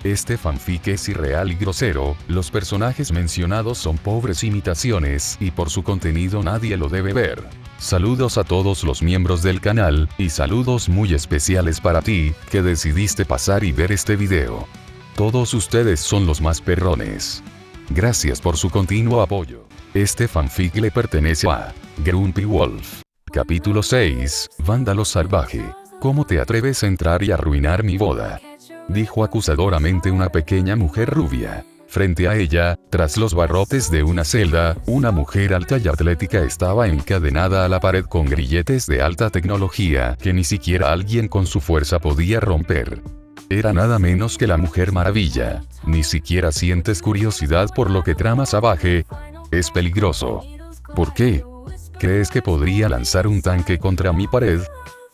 Este fanfic es irreal y grosero, los personajes mencionados son pobres imitaciones y por su contenido nadie lo debe ver. Saludos a todos los miembros del canal, y saludos muy especiales para ti, que decidiste pasar y ver este video. Todos ustedes son los más perrones. Gracias por su continuo apoyo. Este fanfic le pertenece a Grumpy Wolf. Capítulo 6, Vándalo Salvaje. ¿Cómo te atreves a entrar y arruinar mi boda?, dijo acusadoramente una pequeña mujer rubia. Frente a ella, tras los barrotes de una celda, una mujer alta y atlética estaba encadenada a la pared con grilletes de alta tecnología que ni siquiera alguien con su fuerza podía romper. Era nada menos que la Mujer Maravilla. ¿Ni siquiera sientes curiosidad por lo que trama Savage? Es peligroso. ¿Por qué? ¿Crees que podría lanzar un tanque contra mi pared?,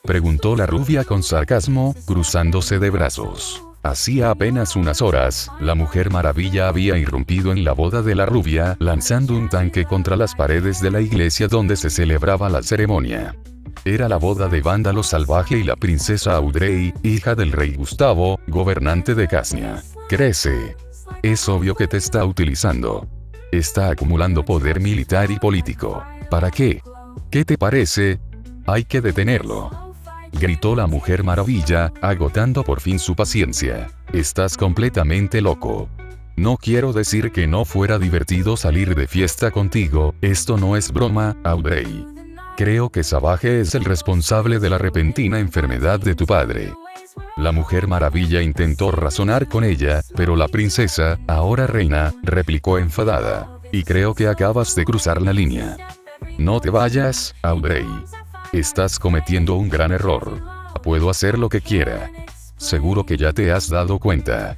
preguntó la rubia con sarcasmo, cruzándose de brazos. Hacía apenas unas horas, la Mujer Maravilla había irrumpido en la boda de la rubia, lanzando un tanque contra las paredes de la iglesia donde se celebraba la ceremonia. Era la boda de Vándalo Salvaje y la princesa Audrey, hija del rey Gustavo, gobernante de Casnia. Crece. Es obvio que te está utilizando. Está acumulando poder militar y político. ¿Para qué? ¿Qué te parece? Hay que detenerlo, gritó la Mujer Maravilla, agotando por fin su paciencia. Estás completamente loco. No quiero decir que no fuera divertido salir de fiesta contigo, esto no es broma, Audrey. Creo que Savage es el responsable de la repentina enfermedad de tu padre. La Mujer Maravilla intentó razonar con ella, pero la princesa, ahora reina, replicó enfadada. Y creo que acabas de cruzar la línea. No te vayas, Audrey. Estás cometiendo un gran error. Puedo hacer lo que quiera. Seguro que ya te has dado cuenta,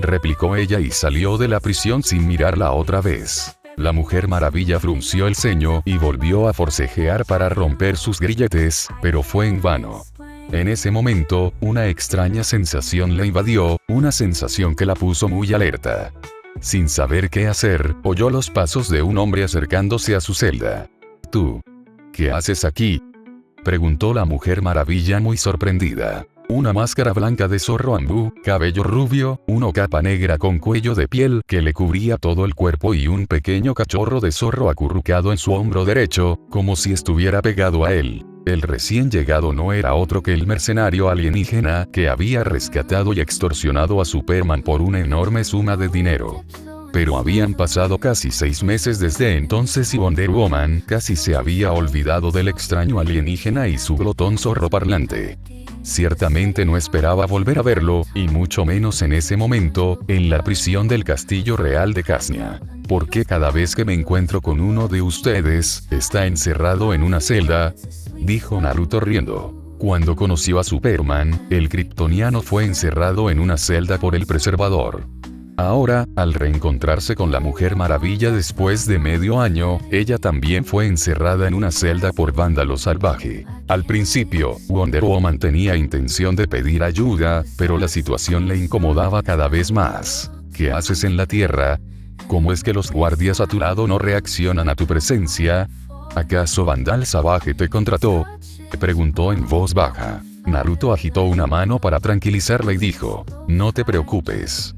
replicó ella y salió de la prisión sin mirarla otra vez. La Mujer Maravilla frunció el ceño y volvió a forcejear para romper sus grilletes, pero fue en vano. En ese momento, una extraña sensación la invadió, una sensación que la puso muy alerta. Sin saber qué hacer, oyó los pasos de un hombre acercándose a su celda. ¿Tú qué haces aquí?, preguntó la Mujer Maravilla muy sorprendida. Una máscara blanca de zorro ambú, cabello rubio, una capa negra con cuello de piel que le cubría todo el cuerpo y un pequeño cachorro de zorro acurrucado en su hombro derecho, como si estuviera pegado a él. El recién llegado no era otro que el mercenario alienígena que había rescatado y extorsionado a Superman por una enorme suma de dinero. Pero habían pasado casi 6 meses desde entonces y Wonder Woman casi se había olvidado del extraño alienígena y su glotón zorro parlante. Ciertamente no esperaba volver a verlo, y mucho menos en ese momento, en la prisión del Castillo Real de Casnia. ¿Por qué cada vez que me encuentro con uno de ustedes, está encerrado en una celda?, dijo Naruto riendo. Cuando conoció a Superman, el kryptoniano fue encerrado en una celda por el preservador. Ahora, al reencontrarse con la Mujer Maravilla después de medio año, ella también fue encerrada en una celda por Vándalo Salvaje. Al principio, Wonder Woman tenía intención de pedir ayuda, pero la situación le incomodaba cada vez más. ¿Qué haces en la Tierra? ¿Cómo es que los guardias a tu lado no reaccionan a tu presencia? ¿Acaso Vándalo Salvaje te contrató?, preguntó en voz baja. Naruto agitó una mano para tranquilizarla y dijo: no te preocupes.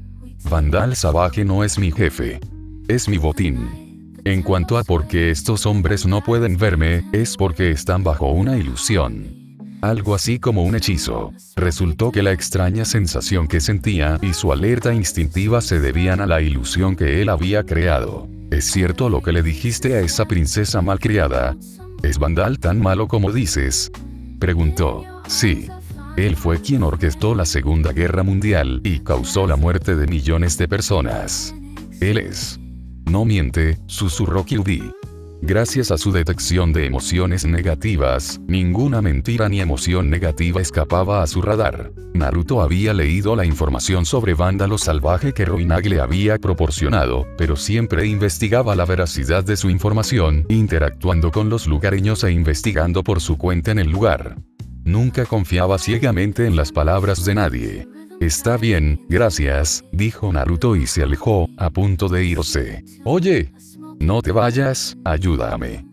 Vándalo Salvaje no es mi jefe. Es mi botín. En cuanto a por qué estos hombres no pueden verme, es porque están bajo una ilusión. Algo así como un hechizo. Resultó que la extraña sensación que sentía y su alerta instintiva se debían a la ilusión que él había creado. ¿Es cierto lo que le dijiste a esa princesa malcriada? ¿Es Vándalo tan malo como dices?, preguntó. Sí. Él fue quien orquestó la Segunda Guerra Mundial y causó la muerte de millones de personas. Él es. No miente, susurró Kyuubi. Gracias a su detección de emociones negativas, ninguna mentira ni emoción negativa escapaba a su radar. Naruto había leído la información sobre Vándalo Salvaje que Roinag le había proporcionado, pero siempre investigaba la veracidad de su información, interactuando con los lugareños e investigando por su cuenta en el lugar. Nunca confiaba ciegamente en las palabras de nadie. Está bien, gracias, dijo Naruto y se alejó, a punto de irse. Oye, no te vayas, ayúdame.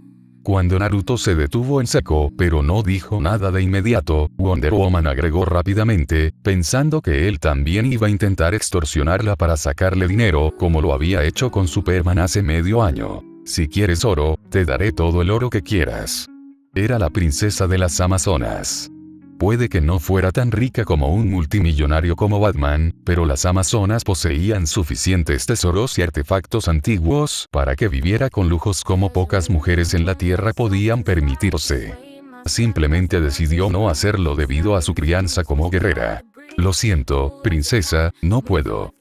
Cuando Naruto se detuvo en seco, pero no dijo nada de inmediato, Wonder Woman agregó rápidamente, pensando que él también iba a intentar extorsionarla para sacarle dinero, como lo había hecho con Superman hace medio año. Si quieres oro, te daré todo el oro que quieras. Era la princesa de las Amazonas. Puede que no fuera tan rica como un multimillonario como Batman, pero las Amazonas poseían suficientes tesoros y artefactos antiguos para que viviera con lujos como pocas mujeres en la Tierra podían permitirse. Simplemente decidió no hacerlo debido a su crianza como guerrera. Lo siento, princesa, no puedo.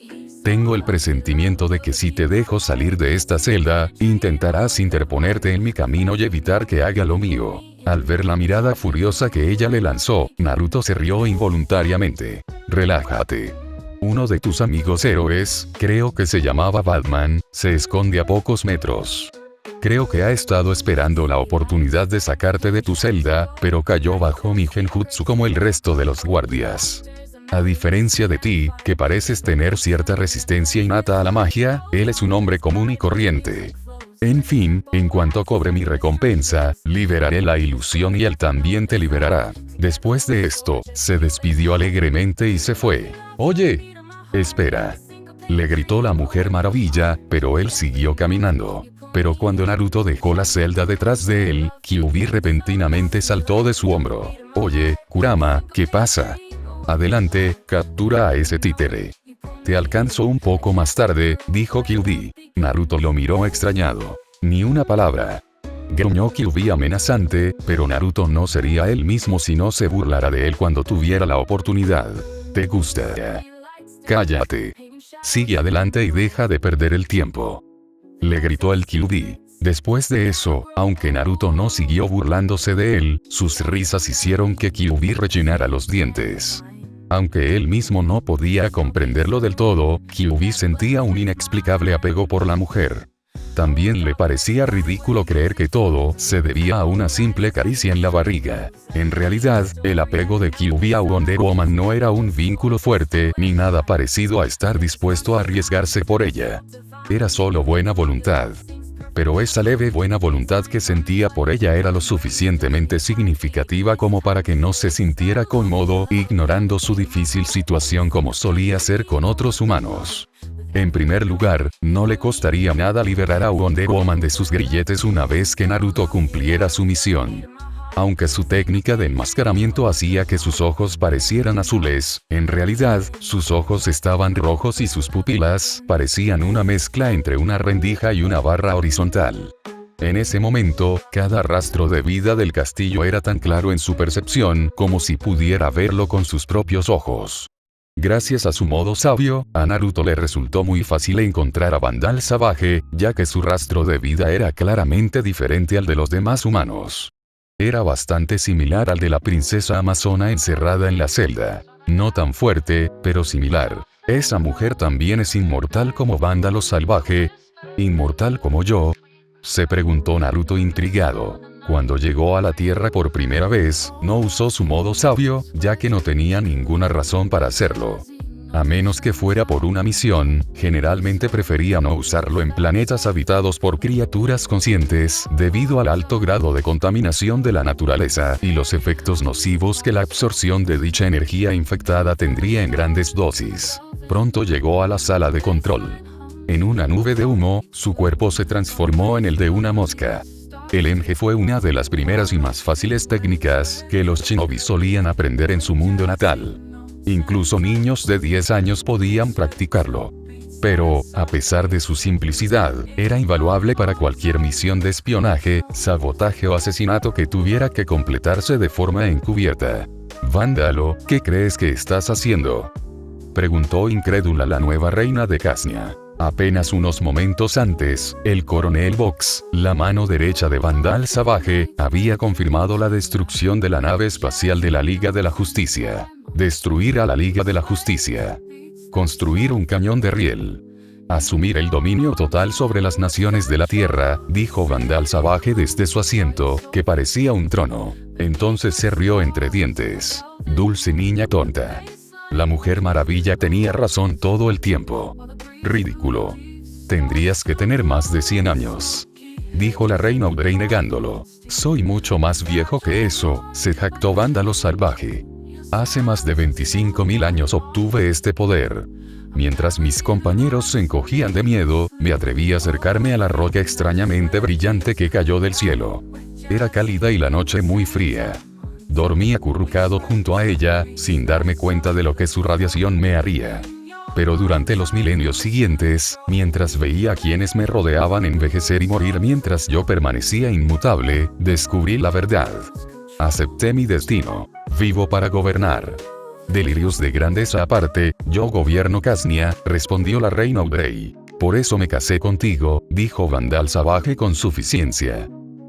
Tengo el presentimiento de que si te dejo salir de esta celda, intentarás interponerte en mi camino y evitar que haga lo mío. Al ver la mirada furiosa que ella le lanzó, Naruto se rió involuntariamente. Relájate. Uno de tus amigos héroes, creo que se llamaba Batman, se esconde a pocos metros. Creo que ha estado esperando la oportunidad de sacarte de tu celda, pero cayó bajo mi genjutsu como el resto de los guardias. A diferencia de ti, que pareces tener cierta resistencia innata a la magia, él es un hombre común y corriente. En fin, en cuanto cobre mi recompensa, liberaré la ilusión y él también te liberará. Después de esto, se despidió alegremente y se fue. Oye, espera. Le gritó la Mujer Maravilla, pero él siguió caminando. Pero cuando Naruto dejó la celda detrás de él, Kyuubi repentinamente saltó de su hombro. Oye, Kurama, ¿qué pasa? Adelante, captura a ese títere. Te alcanzo un poco más tarde, dijo Kyuubi. Naruto lo miró extrañado. Ni una palabra. Gruñó Kyuubi amenazante, pero Naruto no sería él mismo si no se burlara de él cuando tuviera la oportunidad. ¿Te gusta? Cállate. Sigue adelante y deja de perder el tiempo. Le gritó el Kyuubi. Después de eso, aunque Naruto no siguió burlándose de él, sus risas hicieron que Kyuubi rechinara los dientes. Aunque él mismo no podía comprenderlo del todo, Kyuubi sentía un inexplicable apego por la mujer. También le parecía ridículo creer que todo se debía a una simple caricia en la barriga. En realidad, el apego de Kyuubi a Wonder Woman no era un vínculo fuerte ni nada parecido a estar dispuesto a arriesgarse por ella. Era solo buena voluntad. Pero esa leve buena voluntad que sentía por ella era lo suficientemente significativa como para que no se sintiera cómodo ignorando su difícil situación como solía ser con otros humanos. En primer lugar, no le costaría nada liberar a Wonder Woman de sus grilletes una vez que Naruto cumpliera su misión. Aunque su técnica de enmascaramiento hacía que sus ojos parecieran azules, en realidad, sus ojos estaban rojos y sus pupilas parecían una mezcla entre una rendija y una barra horizontal. En ese momento, cada rastro de vida del castillo era tan claro en su percepción como si pudiera verlo con sus propios ojos. Gracias a su modo sabio, a Naruto le resultó muy fácil encontrar a Vandal Savage, ya que su rastro de vida era claramente diferente al de los demás humanos. Era bastante similar al de la princesa amazona encerrada en la celda. No tan fuerte, pero similar. ¿Esa mujer también es inmortal como Vándalo Salvaje? ¿Inmortal como yo? Se preguntó Naruto intrigado. Cuando llegó a la Tierra por primera vez, no usó su modo sabio, ya que no tenía ninguna razón para hacerlo. A menos que fuera por una misión, generalmente prefería no usarlo en planetas habitados por criaturas conscientes, debido al alto grado de contaminación de la naturaleza y los efectos nocivos que la absorción de dicha energía infectada tendría en grandes dosis. Pronto llegó a la sala de control. En una nube de humo, su cuerpo se transformó en el de una mosca. El Enge fue una de las primeras y más fáciles técnicas que los shinobi solían aprender en su mundo natal. Incluso niños de 10 años podían practicarlo. Pero, a pesar de su simplicidad, era invaluable para cualquier misión de espionaje, sabotaje o asesinato que tuviera que completarse de forma encubierta. Vándalo, ¿qué crees que estás haciendo?, preguntó incrédula la nueva reina de Casnia. Apenas unos momentos antes, el coronel Box, la mano derecha de Vandal Savage, había confirmado la destrucción de la nave espacial de la Liga de la Justicia. Destruir a la Liga de la Justicia. Construir un cañón de riel. Asumir el dominio total sobre las naciones de la Tierra, dijo Vandal Savage desde su asiento, que parecía un trono. Entonces se rió entre dientes. Dulce niña tonta. La Mujer Maravilla tenía razón todo el tiempo. Ridículo. Tendrías que tener más de 100 años. dijo la reina Audrey negándolo. Soy mucho más viejo que eso, se jactó Vándalo Salvaje. Hace más de 25.000 años obtuve este poder. Mientras mis compañeros se encogían de miedo, me atreví a acercarme a la roca extrañamente brillante que cayó del cielo. Era cálida y la noche muy fría. Dormí acurrucado junto a ella, sin darme cuenta de lo que su radiación me haría. Pero durante los milenios siguientes, mientras veía a quienes me rodeaban envejecer y morir mientras yo permanecía inmutable, descubrí la verdad. Acepté mi destino. Vivo para gobernar. Delirios de grandeza aparte, yo gobierno Casnia, respondió la reina Audrey. Por eso me casé contigo, dijo Vandal Salvaje con suficiencia.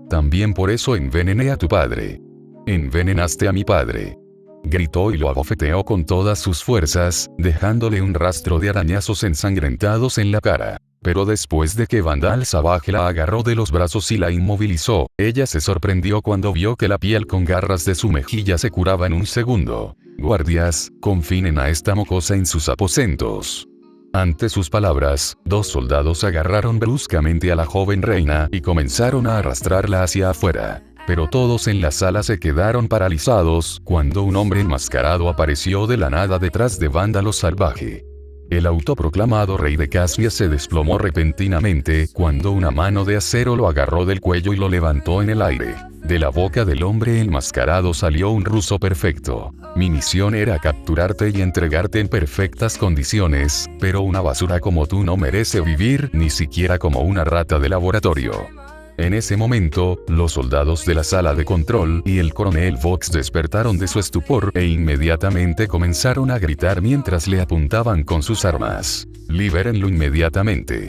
También por eso envenené a tu padre. Envenenaste a mi padre. Gritó y lo abofeteó con todas sus fuerzas, dejándole un rastro de arañazos ensangrentados en la cara. Pero después de que Vandal Salvaje la agarró de los brazos y la inmovilizó, ella se sorprendió cuando vio que la piel con garras de su mejilla se curaba en un segundo. Guardias, confinen a esta mocosa en sus aposentos. Ante sus palabras, 2 soldados agarraron bruscamente a la joven reina y comenzaron a arrastrarla hacia afuera. Pero todos en la sala se quedaron paralizados cuando un hombre enmascarado apareció de la nada detrás de Vándalo Salvaje. El autoproclamado rey de Casnia se desplomó repentinamente cuando una mano de acero lo agarró del cuello y lo levantó en el aire. De la boca del hombre enmascarado salió un ruso perfecto. Mi misión era capturarte y entregarte en perfectas condiciones, pero una basura como tú no merece vivir ni siquiera como una rata de laboratorio. En ese momento, los soldados de la sala de control y el coronel Vox despertaron de su estupor e inmediatamente comenzaron a gritar mientras le apuntaban con sus armas. Libérenlo inmediatamente.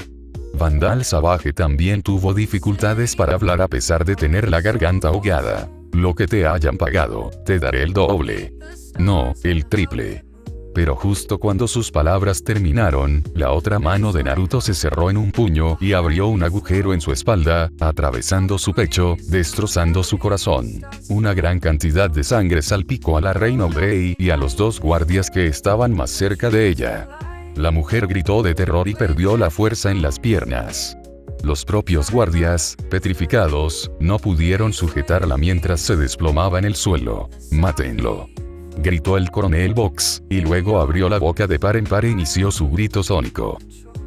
Vandal Salvaje también tuvo dificultades para hablar a pesar de tener la garganta ahogada. Lo que te hayan pagado, te daré el doble. No, el triple. Pero justo cuando sus palabras terminaron, la otra mano de Naruto se cerró en un puño y abrió un agujero en su espalda, atravesando su pecho, destrozando su corazón. Una gran cantidad de sangre salpicó a la reina Audrey y a los 2 guardias que estaban más cerca de ella. La mujer gritó de terror y perdió la fuerza en las piernas. Los propios guardias, petrificados, no pudieron sujetarla mientras se desplomaba en el suelo. ¡Mátenlo!, gritó el coronel Vox, y luego abrió la boca de par en par e inició su grito sónico.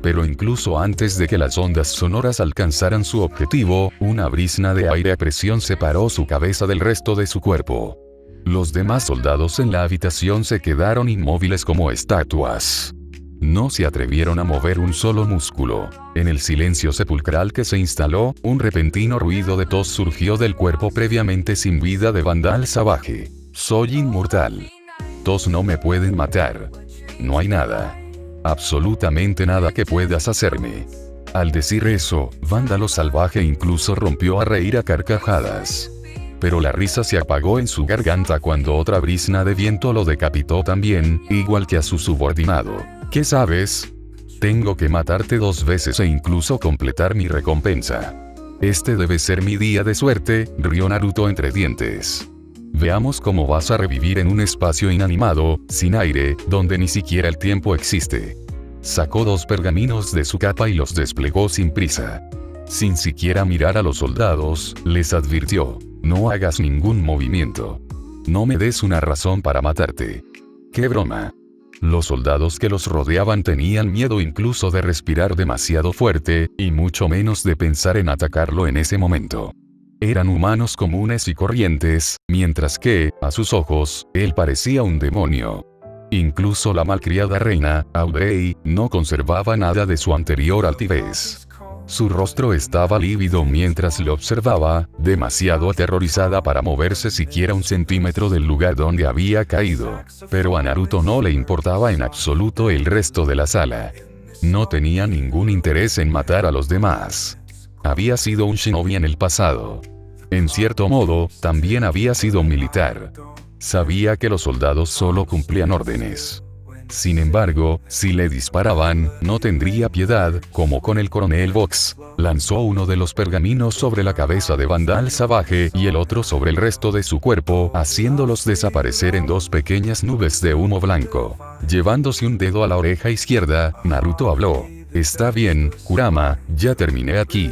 Pero incluso antes de que las ondas sonoras alcanzaran su objetivo, una brizna de aire a presión separó su cabeza del resto de su cuerpo. Los demás soldados en la habitación se quedaron inmóviles como estatuas. No se atrevieron a mover un solo músculo. En el silencio sepulcral que se instaló, un repentino ruido de tos surgió del cuerpo previamente sin vida de Vandal Salvaje. Soy inmortal. Tos no me pueden matar. No hay nada. Absolutamente nada que puedas hacerme. Al decir eso, Vándalo Salvaje incluso rompió a reír a carcajadas. Pero la risa se apagó en su garganta cuando otra brizna de viento lo decapitó también, igual que a su subordinado. ¿Qué sabes? Tengo que matarte 2 veces e incluso completar mi recompensa. Este debe ser mi día de suerte, rió Naruto entre dientes. Veamos cómo vas a revivir en un espacio inanimado, sin aire, donde ni siquiera el tiempo existe. Sacó 2 pergaminos de su capa y los desplegó sin prisa. Sin siquiera mirar a los soldados, les advirtió: no hagas ningún movimiento. No me des una razón para matarte. ¡Qué broma! Los soldados que los rodeaban tenían miedo incluso de respirar demasiado fuerte, y mucho menos de pensar en atacarlo en ese momento. Eran humanos comunes y corrientes, mientras que, a sus ojos, él parecía un demonio. Incluso la malcriada reina, Audrey, no conservaba nada de su anterior altivez. Su rostro estaba lívido mientras lo observaba, demasiado aterrorizada para moverse siquiera un centímetro del lugar donde había caído. Pero a Naruto no le importaba en absoluto el resto de la sala. No tenía ningún interés en matar a los demás. Había sido un shinobi en el pasado. En cierto modo, también había sido militar. Sabía que los soldados solo cumplían órdenes. Sin embargo, si le disparaban, no tendría piedad, como con el coronel Vox. Lanzó uno de los pergaminos sobre la cabeza de Vandal Salvaje y el otro sobre el resto de su cuerpo, haciéndolos desaparecer en 2 pequeñas nubes de humo blanco. Llevándose un dedo a la oreja izquierda, Naruto habló: está bien, Kurama, ya terminé aquí.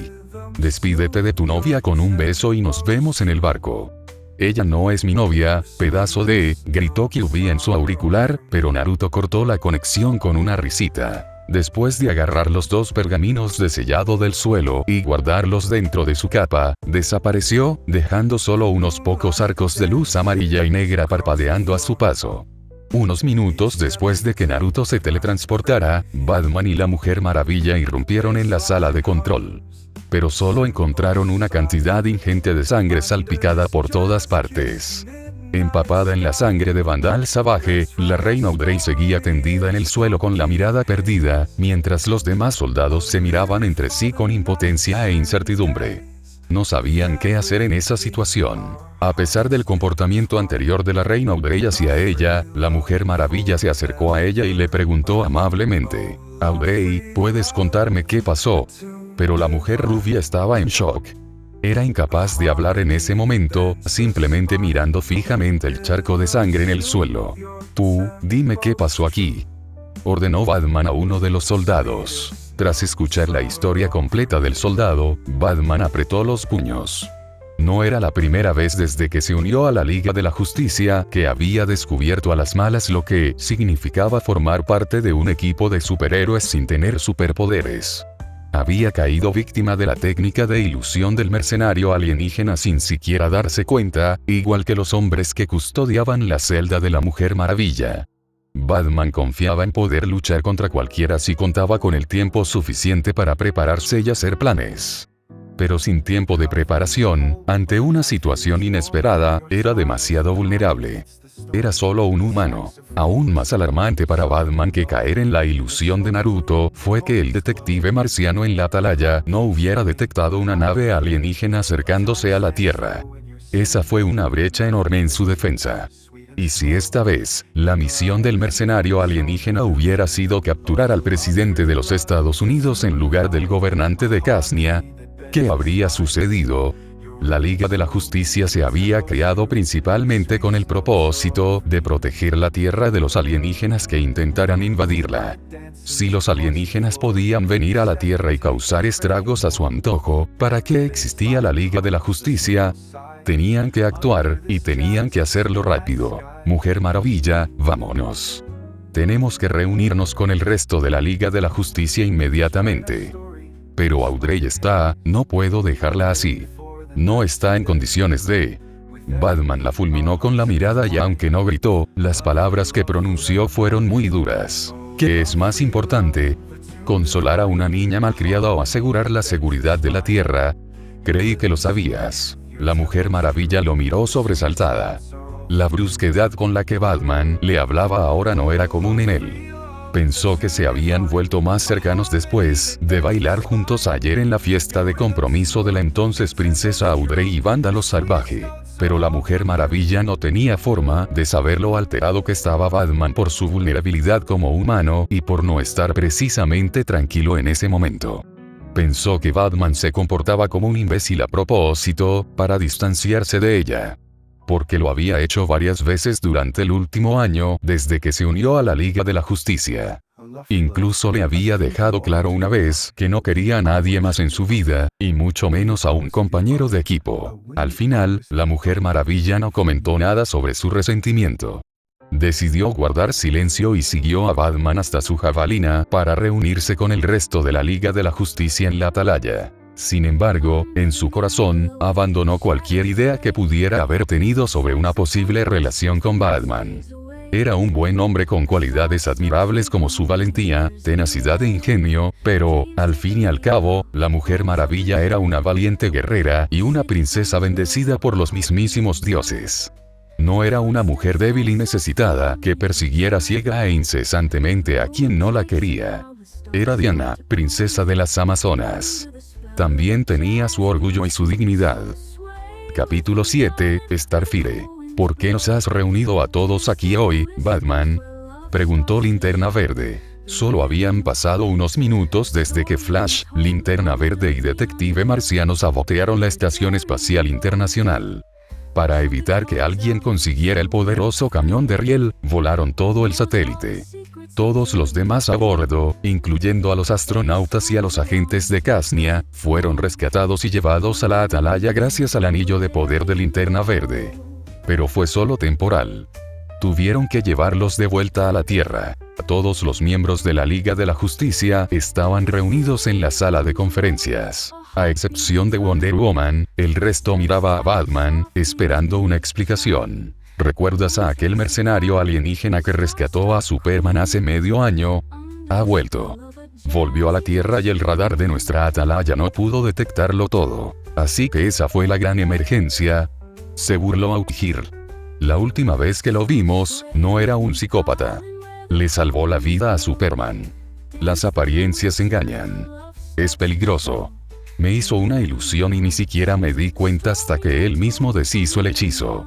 Despídete de tu novia con un beso y nos vemos en el barco. Ella no es mi novia, pedazo de, gritó Kyuubi en su auricular, pero Naruto cortó la conexión con una risita. Después de agarrar los 2 pergaminos de sellado del suelo y guardarlos dentro de su capa, desapareció, dejando solo unos pocos arcos de luz amarilla y negra parpadeando a su paso. Unos minutos después de que Naruto se teletransportara, Batman y la Mujer Maravilla irrumpieron en la sala de control. Pero solo encontraron una cantidad ingente de sangre salpicada por todas partes. Empapada en la sangre de Vandal Savage, la reina Audrey seguía tendida en el suelo con la mirada perdida, mientras los demás soldados se miraban entre sí con impotencia e incertidumbre. No sabían qué hacer en esa situación. A pesar del comportamiento anterior de la reina Audrey hacia ella, la Mujer Maravilla se acercó a ella y le preguntó amablemente: «Audrey, ¿puedes contarme qué pasó?». Pero la mujer rubia estaba en shock. Era incapaz de hablar en ese momento, simplemente mirando fijamente el charco de sangre en el suelo. «Tú, dime qué pasó aquí», ordenó Batman a uno de los soldados. Tras escuchar la historia completa del soldado, Batman apretó los puños. No era la primera vez desde que se unió a la Liga de la Justicia que había descubierto a las malas lo que significaba formar parte de un equipo de superhéroes sin tener superpoderes. Había caído víctima de la técnica de ilusión del mercenario alienígena sin siquiera darse cuenta, igual que los hombres que custodiaban la celda de la Mujer Maravilla. Batman confiaba en poder luchar contra cualquiera si contaba con el tiempo suficiente para prepararse y hacer planes. Pero sin tiempo de preparación, ante una situación inesperada, era demasiado vulnerable. Era solo un humano. Aún más alarmante para Batman que caer en la ilusión de Naruto fue que el detective marciano en la atalaya no hubiera detectado una nave alienígena acercándose a la Tierra. Esa fue una brecha enorme en su defensa. Y si esta vez, la misión del mercenario alienígena hubiera sido capturar al presidente de los Estados Unidos en lugar del gobernante de Casnia, ¿qué habría sucedido? La Liga de la Justicia se había creado principalmente con el propósito de proteger la Tierra de los alienígenas que intentaran invadirla. Si los alienígenas podían venir a la Tierra y causar estragos a su antojo, ¿para qué existía la Liga de la Justicia? Tenían que actuar, y tenían que hacerlo rápido. Mujer Maravilla, vámonos. Tenemos que reunirnos con el resto de la Liga de la Justicia inmediatamente. Pero Audrey no puedo dejarla así. No está en condiciones de... Batman la fulminó con la mirada y aunque no gritó, las palabras que pronunció fueron muy duras. ¿Qué es más importante? ¿Consolar a una niña malcriada o asegurar la seguridad de la Tierra? Creí que lo sabías. La Mujer Maravilla lo miró sobresaltada. La brusquedad con la que Batman le hablaba ahora no era común en él. Pensó que se habían vuelto más cercanos después de bailar juntos ayer en la fiesta de compromiso de la entonces princesa Audrey y Vándalo Salvaje. Pero la Mujer Maravilla no tenía forma de saber lo alterado que estaba Batman por su vulnerabilidad como humano y por no estar precisamente tranquilo en ese momento. Pensó que Batman se comportaba como un imbécil a propósito, para distanciarse de ella. Porque lo había hecho varias veces durante el último año, desde que se unió a la Liga de la Justicia. Incluso le había dejado claro una vez que no quería a nadie más en su vida, y mucho menos a un compañero de equipo. Al final, la Mujer Maravilla no comentó nada sobre su resentimiento. Decidió guardar silencio y siguió a Batman hasta su jabalina para reunirse con el resto de la Liga de la Justicia en la atalaya. Sin embargo, en su corazón, abandonó cualquier idea que pudiera haber tenido sobre una posible relación con Batman. Era un buen hombre con cualidades admirables como su valentía, tenacidad e ingenio, pero, al fin y al cabo, la Mujer Maravilla era una valiente guerrera y una princesa bendecida por los mismísimos dioses. No era una mujer débil y necesitada que persiguiera ciega e incesantemente a quien no la quería. Era Diana, princesa de las Amazonas. También tenía su orgullo y su dignidad. Capítulo 7, Starfire. ¿Por qué nos has reunido a todos aquí hoy, Batman?, preguntó Linterna Verde. Solo habían pasado unos minutos desde que Flash, Linterna Verde y Detective Marciano sabotearon la Estación Espacial Internacional. Para evitar que alguien consiguiera el poderoso cañón de riel, volaron todo el satélite. Todos los demás a bordo, incluyendo a los astronautas y a los agentes de Casnia, fueron rescatados y llevados a la Atalaya gracias al anillo de poder de Linterna Verde. Pero fue solo temporal. Tuvieron que llevarlos de vuelta a la Tierra. Todos los miembros de la Liga de la Justicia estaban reunidos en la sala de conferencias. A excepción de Wonder Woman, el resto miraba a Batman, esperando una explicación. ¿Recuerdas a aquel mercenario alienígena que rescató a Superman hace medio año? Ha vuelto. Volvió a la Tierra y el radar de nuestra Atalaya no pudo detectarlo todo. Así que esa fue la gran emergencia. Se burló Aukir. La última vez que lo vimos, no era un psicópata. Le salvó la vida a Superman. Las apariencias engañan. Es peligroso. Me hizo una ilusión y ni siquiera me di cuenta hasta que él mismo deshizo el hechizo.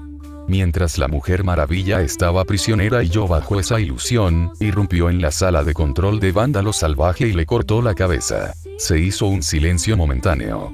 Mientras la Mujer Maravilla estaba prisionera y yo bajo esa ilusión, irrumpió en la sala de control de Vándalo Salvaje y le cortó la cabeza. Se hizo un silencio momentáneo.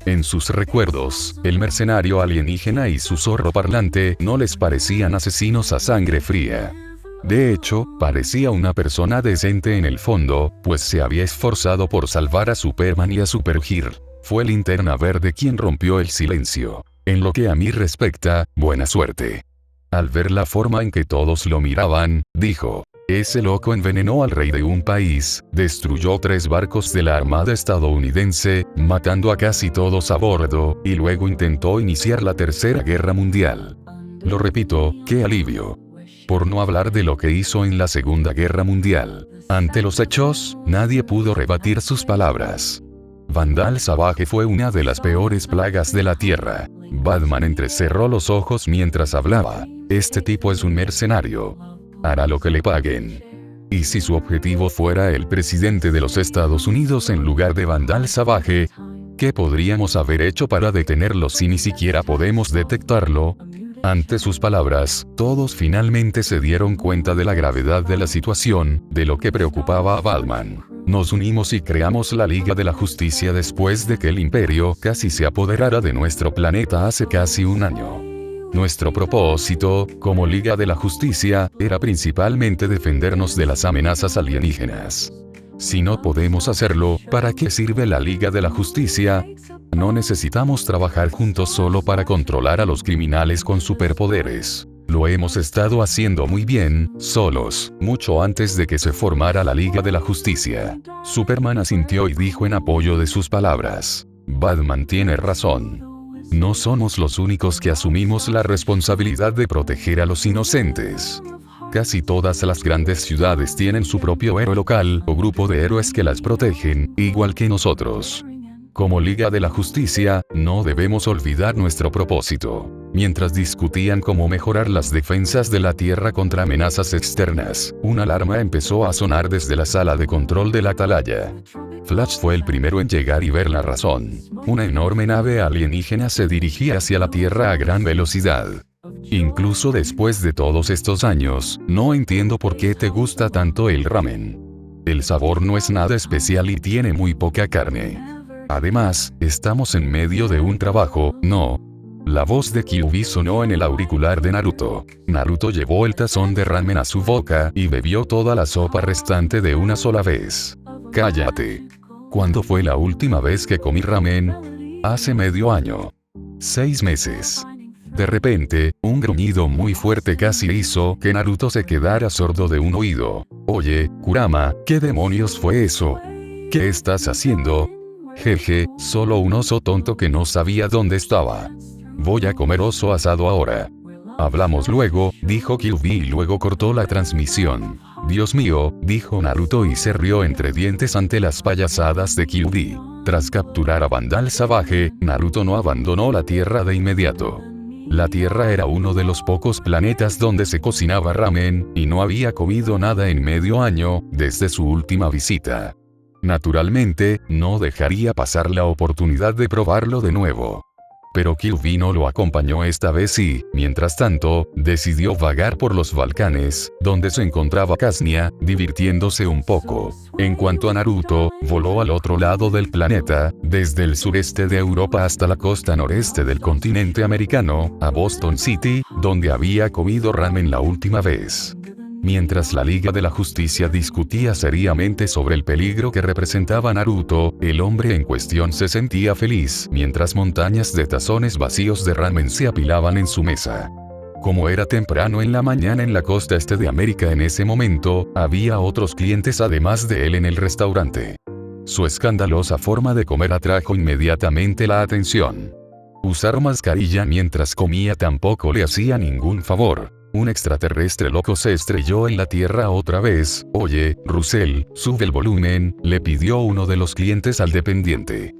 En sus recuerdos, el mercenario alienígena y su zorro parlante no les parecían asesinos a sangre fría. De hecho, parecía una persona decente en el fondo, pues se había esforzado por salvar a Superman y a Supergirl. Fue Linterna Verde quien rompió el silencio. En lo que a mí respecta, buena suerte. Al ver la forma en que todos lo miraban, dijo: ese loco envenenó al rey de un país, destruyó 3 barcos de la Armada estadounidense, matando a casi todos a bordo, y luego intentó iniciar la Tercera Guerra Mundial. Lo repito, qué alivio. Por no hablar de lo que hizo en la Segunda Guerra Mundial. Ante los hechos, nadie pudo rebatir sus palabras. Vandal Salvaje fue una de las peores plagas de la Tierra. Batman entrecerró los ojos mientras hablaba. Este tipo es un mercenario. Hará lo que le paguen. Y si su objetivo fuera el presidente de los Estados Unidos en lugar de Vandal Salvaje, ¿qué podríamos haber hecho para detenerlo si ni siquiera podemos detectarlo? Ante sus palabras, todos finalmente se dieron cuenta de la gravedad de la situación, de lo que preocupaba a Batman. Nos unimos y creamos la Liga de la Justicia después de que el Imperio casi se apoderara de nuestro planeta hace casi un año. Nuestro propósito, como Liga de la Justicia, era principalmente defendernos de las amenazas alienígenas. Si no podemos hacerlo, ¿para qué sirve la Liga de la Justicia? No necesitamos trabajar juntos solo para controlar a los criminales con superpoderes. Lo hemos estado haciendo muy bien, solos, mucho antes de que se formara la Liga de la Justicia. Superman asintió y dijo en apoyo de sus palabras: Batman tiene razón. No somos los únicos que asumimos la responsabilidad de proteger a los inocentes. Casi todas las grandes ciudades tienen su propio héroe local o grupo de héroes que las protegen, igual que nosotros. Como Liga de la Justicia, no debemos olvidar nuestro propósito. Mientras discutían cómo mejorar las defensas de la Tierra contra amenazas externas, una alarma empezó a sonar desde la sala de control de la Atalaya. Flash fue el primero en llegar y ver la razón. Una enorme nave alienígena se dirigía hacia la Tierra a gran velocidad. Incluso después de todos estos años, no entiendo por qué te gusta tanto el ramen. El sabor no es nada especial y tiene muy poca carne. Además, estamos en medio de un trabajo, ¿no? La voz de Kyuubi sonó en el auricular de Naruto. Naruto llevó el tazón de ramen a su boca y bebió toda la sopa restante de una sola vez. Cállate. ¿Cuándo fue la última vez que comí ramen? Hace medio año. 6 meses. De repente, un gruñido muy fuerte casi hizo que Naruto se quedara sordo de un oído. Oye, Kurama, ¿qué demonios fue eso? ¿Qué estás haciendo? Jeje, solo un oso tonto que no sabía dónde estaba. Voy a comer oso asado ahora. Hablamos luego, dijo Kyuubi y luego cortó la transmisión. Dios mío, dijo Naruto y se rió entre dientes ante las payasadas de Kyuubi. Tras capturar a Vandal Salvaje, Naruto no abandonó la Tierra de inmediato. La Tierra era uno de los pocos planetas donde se cocinaba ramen, y no había comido nada en medio año, desde su última visita. Naturalmente, no dejaría pasar la oportunidad de probarlo de nuevo. Pero Kyuubi no lo acompañó esta vez y, mientras tanto, decidió vagar por los Balcanes, donde se encontraba Casnia, divirtiéndose un poco. En cuanto a Naruto, voló al otro lado del planeta, desde el sureste de Europa hasta la costa noreste del continente americano, a Boston City, donde había comido ramen la última vez. Mientras la Liga de la Justicia discutía seriamente sobre el peligro que representaba Naruto, el hombre en cuestión se sentía feliz, mientras montañas de tazones vacíos de ramen se apilaban en su mesa. Como era temprano en la mañana en la costa este de América en ese momento, había otros clientes además de él en el restaurante. Su escandalosa forma de comer atrajo inmediatamente la atención. Usar mascarilla mientras comía tampoco le hacía ningún favor. Un extraterrestre loco se estrelló en la Tierra otra vez. Oye, Russell, sube el volumen, le pidió uno de los clientes al dependiente.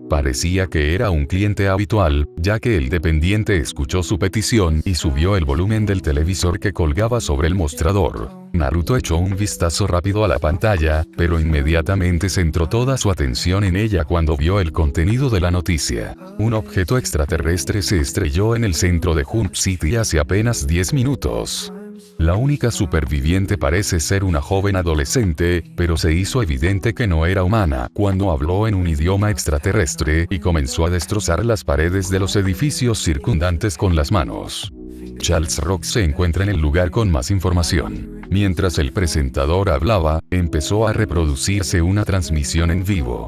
Parecía que era un cliente habitual, ya que el dependiente escuchó su petición y subió el volumen del televisor que colgaba sobre el mostrador. Naruto echó un vistazo rápido a la pantalla, pero inmediatamente centró toda su atención en ella cuando vio el contenido de la noticia. Un objeto extraterrestre se estrelló en el centro de Hump City hace apenas 10 minutos. La única superviviente parece ser una joven adolescente, pero se hizo evidente que no era humana cuando habló en un idioma extraterrestre y comenzó a destrozar las paredes de los edificios circundantes con las manos. Charles Rock se encuentra en el lugar con más información. Mientras el presentador hablaba, empezó a reproducirse una transmisión en vivo.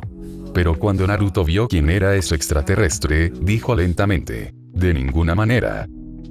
Pero cuando Naruto vio quién era ese extraterrestre, dijo lentamente: "De ninguna manera".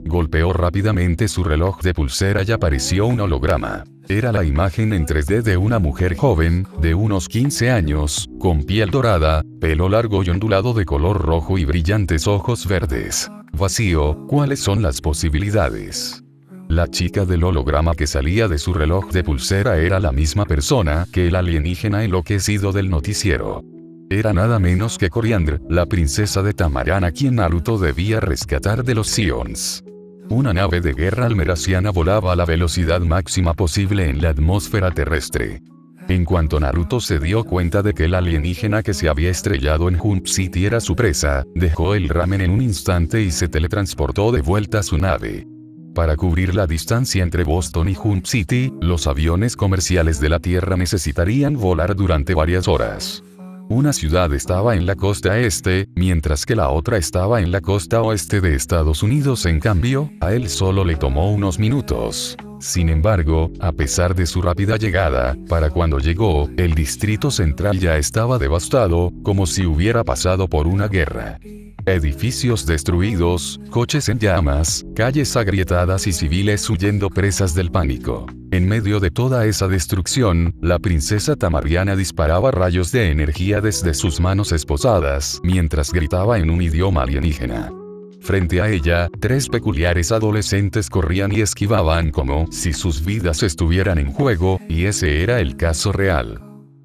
Golpeó rápidamente su reloj de pulsera y apareció un holograma. Era la imagen en 3D de una mujer joven, de unos 15 años, con piel dorada, pelo largo y ondulado de color rojo y brillantes ojos verdes. Vacío, ¿cuáles son las posibilidades? La chica del holograma que salía de su reloj de pulsera era la misma persona que el alienígena enloquecido del noticiero. Era nada menos que Coriandre, la princesa de Tamarán a quien Naruto debía rescatar de los Sions. Una nave de guerra almeraciana volaba a la velocidad máxima posible en la atmósfera terrestre. En cuanto Naruto se dio cuenta de que el alienígena que se había estrellado en Hump City era su presa, dejó el ramen en un instante y se teletransportó de vuelta a su nave. Para cubrir la distancia entre Boston y Hump City, los aviones comerciales de la Tierra necesitarían volar durante varias horas. Una ciudad estaba en la costa este, mientras que la otra estaba en la costa oeste de Estados Unidos. En cambio, a él solo le tomó unos minutos. Sin embargo, a pesar de su rápida llegada, para cuando llegó, el Distrito Central ya estaba devastado, como si hubiera pasado por una guerra. Edificios destruidos, coches en llamas, calles agrietadas y civiles huyendo presas del pánico. En medio de toda esa destrucción, la princesa tamariana disparaba rayos de energía desde sus manos esposadas, mientras gritaba en un idioma alienígena. Frente a ella, 3 peculiares adolescentes corrían y esquivaban como si sus vidas estuvieran en juego, y ese era el caso real.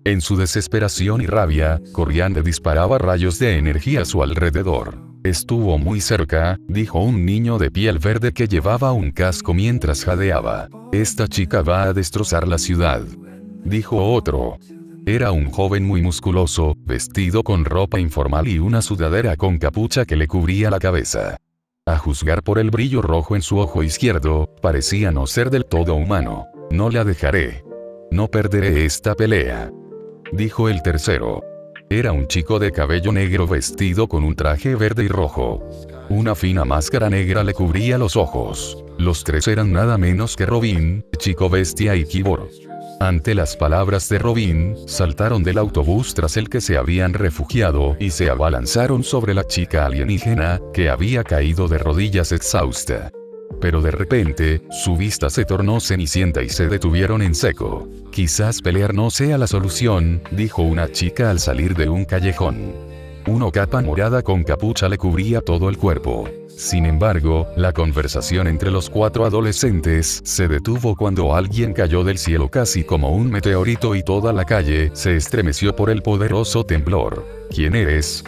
En su desesperación y rabia, Coriandre disparaba rayos de energía a su alrededor. Estuvo muy cerca, dijo un niño de piel verde que llevaba un casco mientras jadeaba. Esta chica va a destrozar la ciudad, dijo otro. Era un joven muy musculoso, vestido con ropa informal y una sudadera con capucha que le cubría la cabeza. A juzgar por el brillo rojo en su ojo izquierdo, parecía no ser del todo humano. No la dejaré. No perderé esta pelea, dijo el tercero. Era un chico de cabello negro vestido con un traje verde y rojo. Una fina máscara negra le cubría los ojos. Los 3 eran nada menos que Robin, Chico Bestia y Kibor. Ante las palabras de Robin, saltaron del autobús tras el que se habían refugiado y se abalanzaron sobre la chica alienígena, que había caído de rodillas exhausta. Pero de repente, su vista se tornó cenicienta y se detuvieron en seco. Quizás pelear no sea la solución, dijo una chica al salir de un callejón. Una capa morada con capucha le cubría todo el cuerpo. Sin embargo, la conversación entre los 4 adolescentes se detuvo cuando alguien cayó del cielo casi como un meteorito y toda la calle se estremeció por el poderoso temblor. ¿Quién eres?,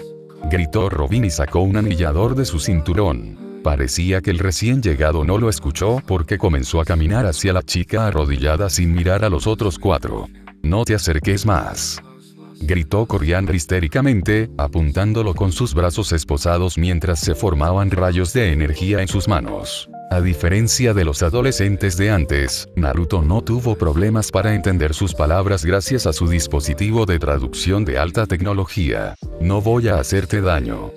gritó Robin y sacó un anillador de su cinturón. Parecía que el recién llegado no lo escuchó porque comenzó a caminar hacia la chica arrodillada sin mirar a los otros 4. No te acerques más, gritó Coriandra histéricamente, apuntándolo con sus brazos esposados mientras se formaban rayos de energía en sus manos. A diferencia de los adolescentes de antes, Naruto no tuvo problemas para entender sus palabras gracias a su dispositivo de traducción de alta tecnología. No voy a hacerte daño.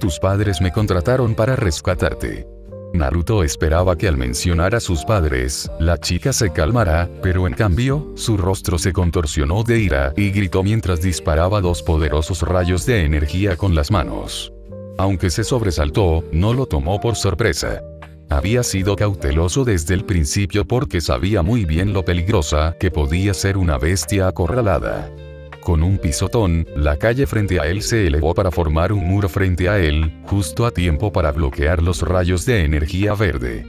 Tus padres me contrataron para rescatarte. Naruto esperaba que al mencionar a sus padres, la chica se calmara, pero en cambio, su rostro se contorsionó de ira y gritó mientras disparaba 2 poderosos rayos de energía con las manos. Aunque se sobresaltó, no lo tomó por sorpresa. Había sido cauteloso desde el principio porque sabía muy bien lo peligrosa que podía ser una bestia acorralada. Con un pisotón, la calle frente a él se elevó para formar un muro frente a él, justo a tiempo para bloquear los rayos de energía verde.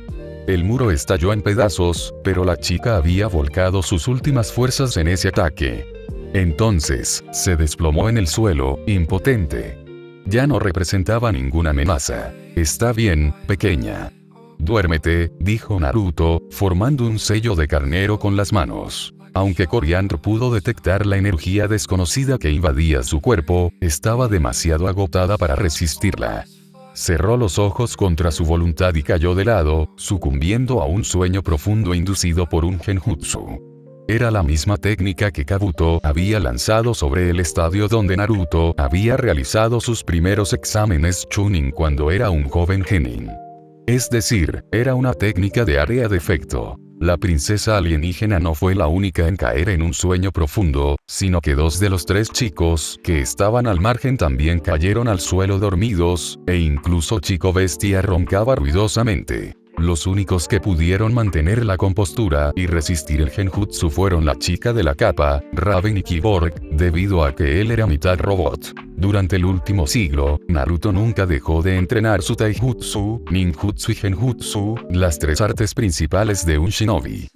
El muro estalló en pedazos, pero la chica había volcado sus últimas fuerzas en ese ataque. Entonces, se desplomó en el suelo, impotente. Ya no representaba ninguna amenaza. Está bien, pequeña. Duérmete, dijo Naruto, formando un sello de carnero con las manos. Aunque Coriandra pudo detectar la energía desconocida que invadía su cuerpo, estaba demasiado agotada para resistirla. Cerró los ojos contra su voluntad y cayó de lado, sucumbiendo a un sueño profundo inducido por un genjutsu. Era la misma técnica que Kabuto había lanzado sobre el estadio donde Naruto había realizado sus primeros exámenes Chunin cuando era un joven genin. Es decir, era una técnica de área de efecto. La princesa alienígena no fue la única en caer en un sueño profundo, sino que 2 de los 3 chicos que estaban al margen también cayeron al suelo dormidos, e incluso Chico Bestia roncaba ruidosamente. Los únicos que pudieron mantener la compostura y resistir el genjutsu fueron la chica de la capa, Raven y Kyborg, debido a que él era mitad robot. Durante el último siglo, Naruto nunca dejó de entrenar su taijutsu, ninjutsu y genjutsu, las 3 artes principales de un shinobi.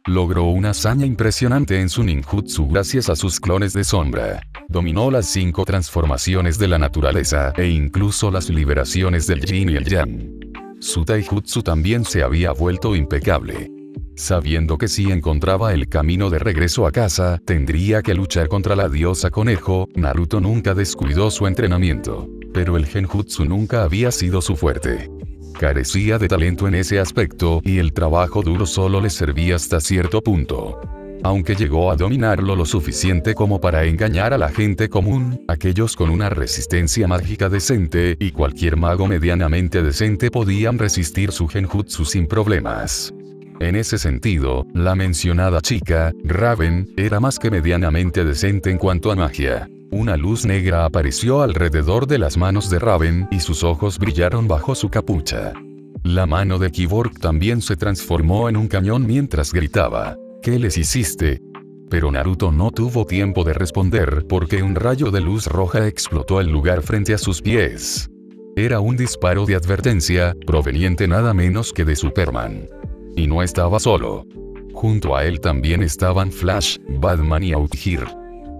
Logró una hazaña impresionante en su ninjutsu gracias a sus clones de sombra. Dominó las 5 transformaciones de la naturaleza e incluso las liberaciones del yin y el yang. Su taijutsu también se había vuelto impecable. Sabiendo que si encontraba el camino de regreso a casa, tendría que luchar contra la diosa conejo, Naruto nunca descuidó su entrenamiento. Pero el genjutsu nunca había sido su fuerte. Carecía de talento en ese aspecto y el trabajo duro solo le servía hasta cierto punto. Aunque llegó a dominarlo lo suficiente como para engañar a la gente común, aquellos con una resistencia mágica decente y cualquier mago medianamente decente podían resistir su genjutsu sin problemas. En ese sentido, la mencionada chica, Raven, era más que medianamente decente en cuanto a magia. Una luz negra apareció alrededor de las manos de Raven y sus ojos brillaron bajo su capucha. La mano de Kyborg también se transformó en un cañón mientras gritaba. ¿Qué les hiciste? Pero Naruto no tuvo tiempo de responder porque un rayo de luz roja explotó el lugar frente a sus pies. Era un disparo de advertencia, proveniente nada menos que de Superman. Y no estaba solo. Junto a él también estaban Flash, Batman y Outhir.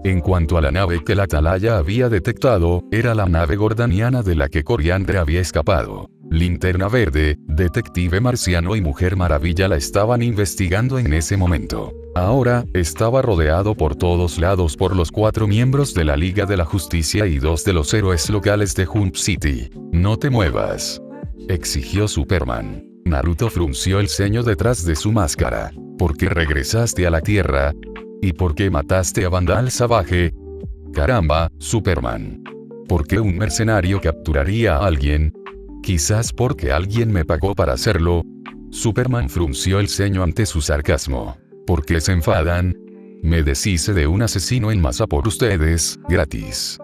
En cuanto a la nave que la atalaya había detectado, era la nave gordaniana de la que Coriandra había escapado. Linterna Verde, Detective Marciano y Mujer Maravilla la estaban investigando en ese momento. Ahora, estaba rodeado por todos lados por los 4 miembros de la Liga de la Justicia y 2 de los héroes locales de Jump City. No te muevas, exigió Superman. Naruto frunció el ceño detrás de su máscara. ¿Por qué regresaste a la Tierra? ¿Y por qué mataste a Vandal Savage? Caramba, Superman. ¿Por qué un mercenario capturaría a alguien? Quizás porque alguien me pagó para hacerlo. Superman frunció el ceño ante su sarcasmo. ¿Por qué se enfadan? Me deshice de un asesino en masa por ustedes, gratis.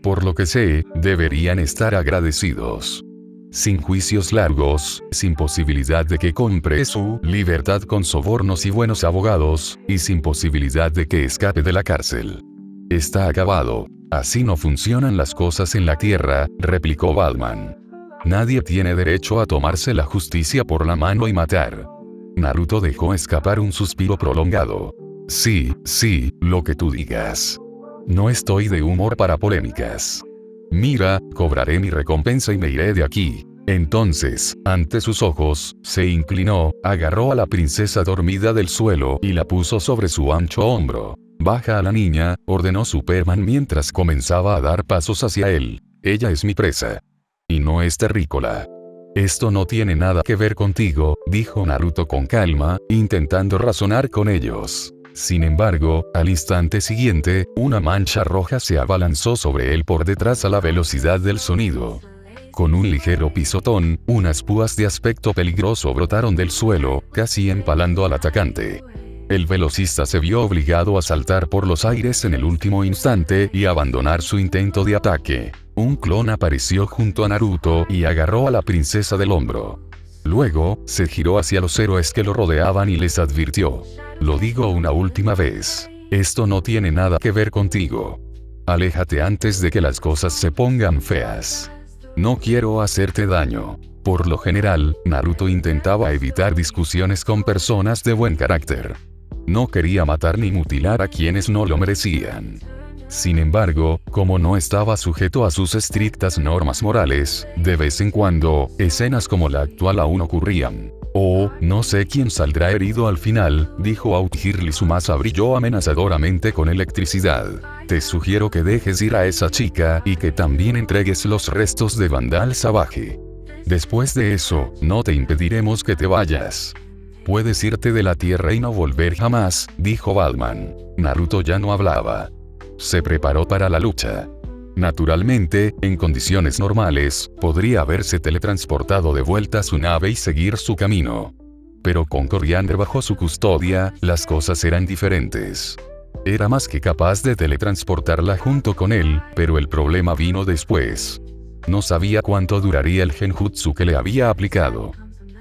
Por lo que sé, deberían estar agradecidos. Sin juicios largos, sin posibilidad de que compre su libertad con sobornos y buenos abogados, y sin posibilidad de que escape de la cárcel. Está acabado. Así no funcionan las cosas en la Tierra, replicó Batman. Nadie tiene derecho a tomarse la justicia por la mano y matar. Naruto dejó escapar un suspiro prolongado. Sí, lo que tú digas. No estoy de humor para polémicas. Mira, cobraré mi recompensa y me iré de aquí. Entonces, ante sus ojos, se inclinó, agarró a la princesa dormida del suelo y la puso sobre su ancho hombro. Baja a la niña, ordenó Superman mientras comenzaba a dar pasos hacia él. Ella es mi presa. Y no es terrícola. Esto no tiene nada que ver contigo, dijo Naruto con calma, intentando razonar con ellos. Sin embargo, al instante siguiente, una mancha roja se abalanzó sobre él por detrás a la velocidad del sonido. Con un ligero pisotón, unas púas de aspecto peligroso brotaron del suelo, casi empalando al atacante. El velocista se vio obligado a saltar por los aires en el último instante y abandonar su intento de ataque. Un clon apareció junto a Naruto y agarró a la princesa del hombro. Luego, se giró hacia los héroes que lo rodeaban y les advirtió. Lo digo una última vez. Esto no tiene nada que ver contigo. Aléjate antes de que las cosas se pongan feas. No quiero hacerte daño. Por lo general, Naruto intentaba evitar discusiones con personas de buen carácter. No quería matar ni mutilar a quienes no lo merecían. Sin embargo, como no estaba sujeto a sus estrictas normas morales, de vez en cuando, escenas como la actual aún ocurrían. Oh, no sé quién saldrá herido al final, dijo Aokiji. Su masa brilló amenazadoramente con electricidad. Te sugiero que dejes ir a esa chica y que también entregues los restos de Vandal Savage. Después de eso, no te impediremos que te vayas. Puedes irte de la tierra y no volver jamás, dijo Batman. Naruto ya no hablaba. Se preparó para la lucha. Naturalmente, en condiciones normales, podría haberse teletransportado de vuelta a su nave y seguir su camino. Pero con Koriand'r bajo su custodia, las cosas eran diferentes. Era más que capaz de teletransportarla junto con él, pero el problema vino después. No sabía cuánto duraría el genjutsu que le había aplicado.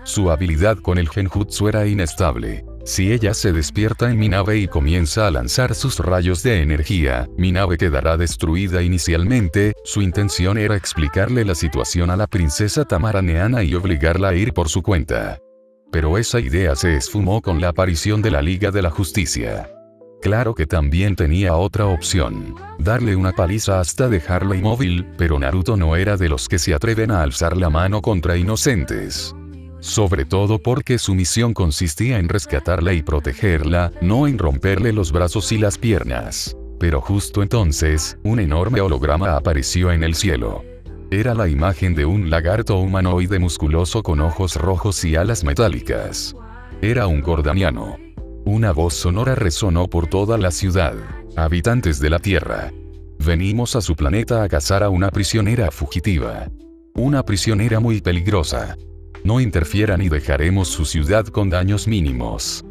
Su habilidad con el genjutsu era inestable. Si ella se despierta en mi nave y comienza a lanzar sus rayos de energía, mi nave quedará destruida inicialmente. Su intención era explicarle la situación a la princesa Tamaraneana y obligarla a ir por su cuenta. Pero esa idea se esfumó con la aparición de la Liga de la Justicia. Claro que también tenía otra opción. Darle una paliza hasta dejarlo inmóvil, pero Naruto no era de los que se atreven a alzar la mano contra inocentes. Sobre todo porque su misión consistía en rescatarla y protegerla, no en romperle los brazos y las piernas. Pero justo entonces, un enorme holograma apareció en el cielo. Era la imagen de un lagarto humanoide musculoso con ojos rojos y alas metálicas. Era un Gordaniano. Una voz sonora resonó por toda la ciudad. Habitantes de la Tierra. Venimos a su planeta a cazar a una prisionera fugitiva. Una prisionera muy peligrosa. No interfieran y dejaremos su ciudad con daños mínimos.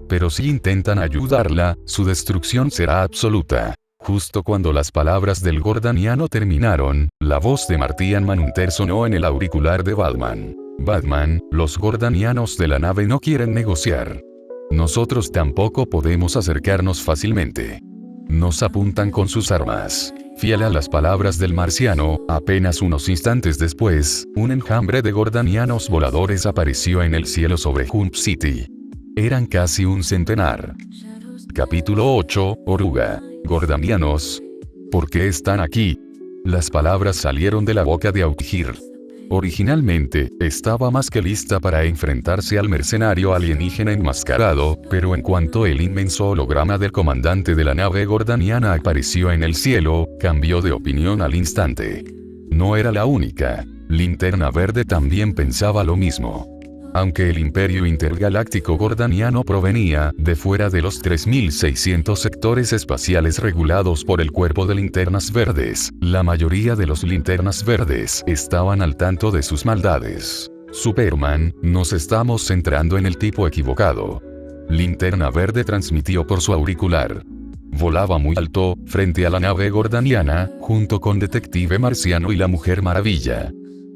Pero si intentan ayudarla, su destrucción será absoluta. Justo cuando las palabras del Gordaniano terminaron, la voz de Martian Manhunter sonó en el auricular de Batman. Batman, los Gordanianos de la nave no quieren negociar. Nosotros tampoco podemos acercarnos fácilmente. Nos apuntan con sus armas. Fiel a las palabras del marciano, apenas unos instantes después, un enjambre de Gordanianos voladores apareció en el cielo sobre Jump City. Eran casi un centenar. Capítulo 8, Oruga. Gordanianos. ¿Por qué están aquí? Las palabras salieron de la boca de Aokiji. Originalmente, estaba más que lista para enfrentarse al mercenario alienígena enmascarado, pero en cuanto el inmenso holograma del comandante de la nave gordaniana apareció en el cielo, cambió de opinión al instante. No era la única. Linterna Verde también pensaba lo mismo. Aunque el Imperio Intergaláctico Gordaniano provenía de fuera de los 3.600 sectores espaciales regulados por el Cuerpo de Linternas Verdes, la mayoría de los Linternas Verdes estaban al tanto de sus maldades. Superman, nos estamos centrando en el tipo equivocado. Linterna Verde transmitió por su auricular. Volaba muy alto, frente a la nave gordaniana, junto con Detective Marciano y la Mujer Maravilla.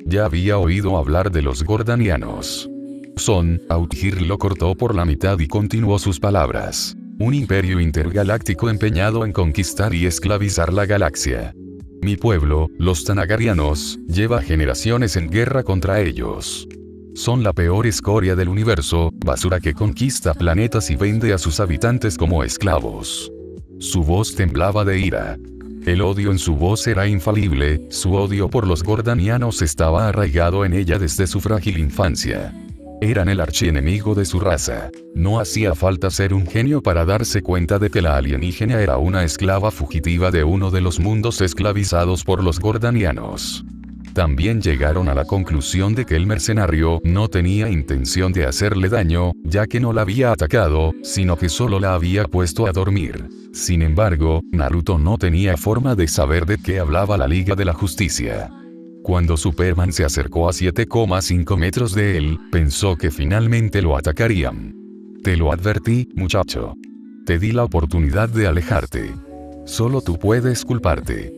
Ya había oído hablar de los gordanianos. Aokiji lo cortó por la mitad y continuó sus palabras. Un imperio intergaláctico empeñado en conquistar y esclavizar la galaxia. Mi pueblo, los Tanagarianos, lleva generaciones en guerra contra ellos. Son la peor escoria del universo, basura que conquista planetas y vende a sus habitantes como esclavos. Su voz temblaba de ira. El odio en su voz era infalible, su odio por los gordanianos estaba arraigado en ella desde su frágil infancia. Eran el archienemigo de su raza. No hacía falta ser un genio para darse cuenta de que la alienígena era una esclava fugitiva de uno de los mundos esclavizados por los gordanianos. También llegaron a la conclusión de que el mercenario no tenía intención de hacerle daño, ya que no la había atacado, sino que solo la había puesto a dormir. Sin embargo, Naruto no tenía forma de saber de qué hablaba la Liga de la Justicia. Cuando Superman se acercó a 7,5 metros de él, pensó que finalmente lo atacarían. Te lo advertí, muchacho. Te di la oportunidad de alejarte. Solo tú puedes culparte.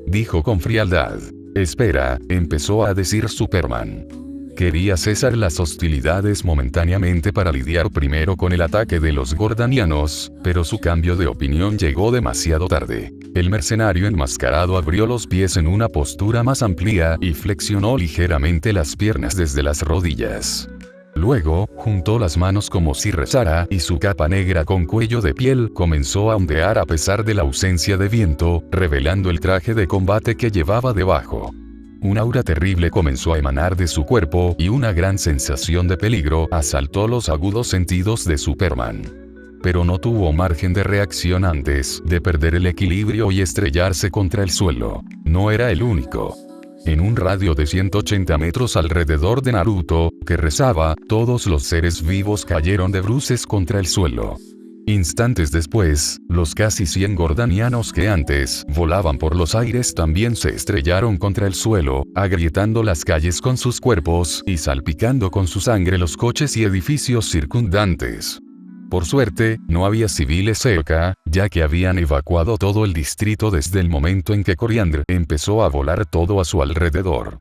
Dijo con frialdad. Espera, empezó a decir Superman. Quería cesar las hostilidades momentáneamente para lidiar primero con el ataque de los gordanianos, pero su cambio de opinión llegó demasiado tarde. El mercenario enmascarado abrió los pies en una postura más amplia y flexionó ligeramente las piernas desde las rodillas. Luego, juntó las manos como si rezara y su capa negra con cuello de piel comenzó a ondear a pesar de la ausencia de viento, revelando el traje de combate que llevaba debajo. Un aura terrible comenzó a emanar de su cuerpo y una gran sensación de peligro asaltó los agudos sentidos de Superman. Pero no tuvo margen de reacción antes de perder el equilibrio y estrellarse contra el suelo. No era el único. En un radio de 180 metros alrededor de Naruto, que rezaba, todos los seres vivos cayeron de bruces contra el suelo. Instantes después, los casi 100 gordanianos que antes volaban por los aires también se estrellaron contra el suelo, agrietando las calles con sus cuerpos y salpicando con su sangre los coches y edificios circundantes. Por suerte, no había civiles cerca, ya que habían evacuado todo el distrito desde el momento en que Coriandre empezó a volar todo a su alrededor.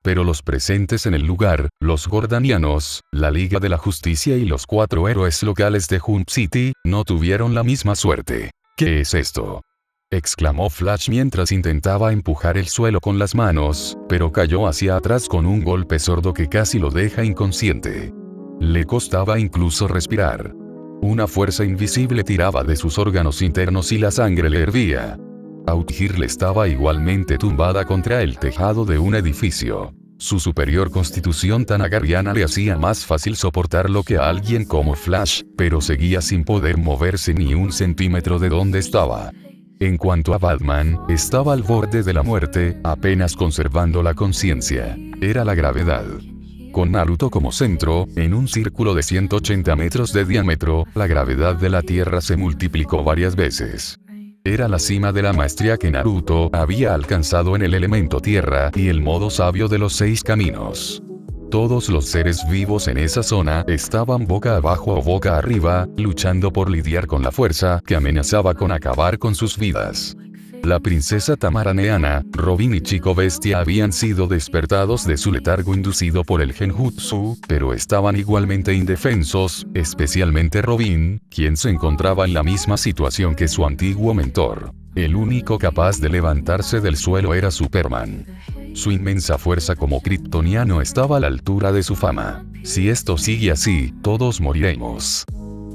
Pero los presentes en el lugar, los gordanianos, la Liga de la Justicia y los 4 héroes locales de Jump City, no tuvieron la misma suerte. ¿Qué es esto?, exclamó Flash mientras intentaba empujar el suelo con las manos, pero cayó hacia atrás con un golpe sordo que casi lo deja inconsciente. Le costaba incluso respirar. Una fuerza invisible tiraba de sus órganos internos y la sangre le hervía. Outhirl estaba igualmente tumbada contra el tejado de un edificio. Su superior constitución tan agarriana le hacía más fácil soportarlo que a alguien como Flash, pero seguía sin poder moverse ni un centímetro de donde estaba. En cuanto a Batman, estaba al borde de la muerte, apenas conservando la conciencia. Era la gravedad. Con Naruto como centro, en un círculo de 180 metros de diámetro, la gravedad de la Tierra se multiplicó varias veces. Era la cima de la maestría que Naruto había alcanzado en el elemento Tierra y el modo sabio de los 6 caminos. Todos los seres vivos en esa zona estaban boca abajo o boca arriba, luchando por lidiar con la fuerza que amenazaba con acabar con sus vidas. La princesa Tamaraneana, Robin y Chico Bestia habían sido despertados de su letargo inducido por el Genjutsu, pero estaban igualmente indefensos, especialmente Robin, quien se encontraba en la misma situación que su antiguo mentor. El único capaz de levantarse del suelo era Superman. Su inmensa fuerza como kryptoniano estaba a la altura de su fama. Si esto sigue así, todos moriremos.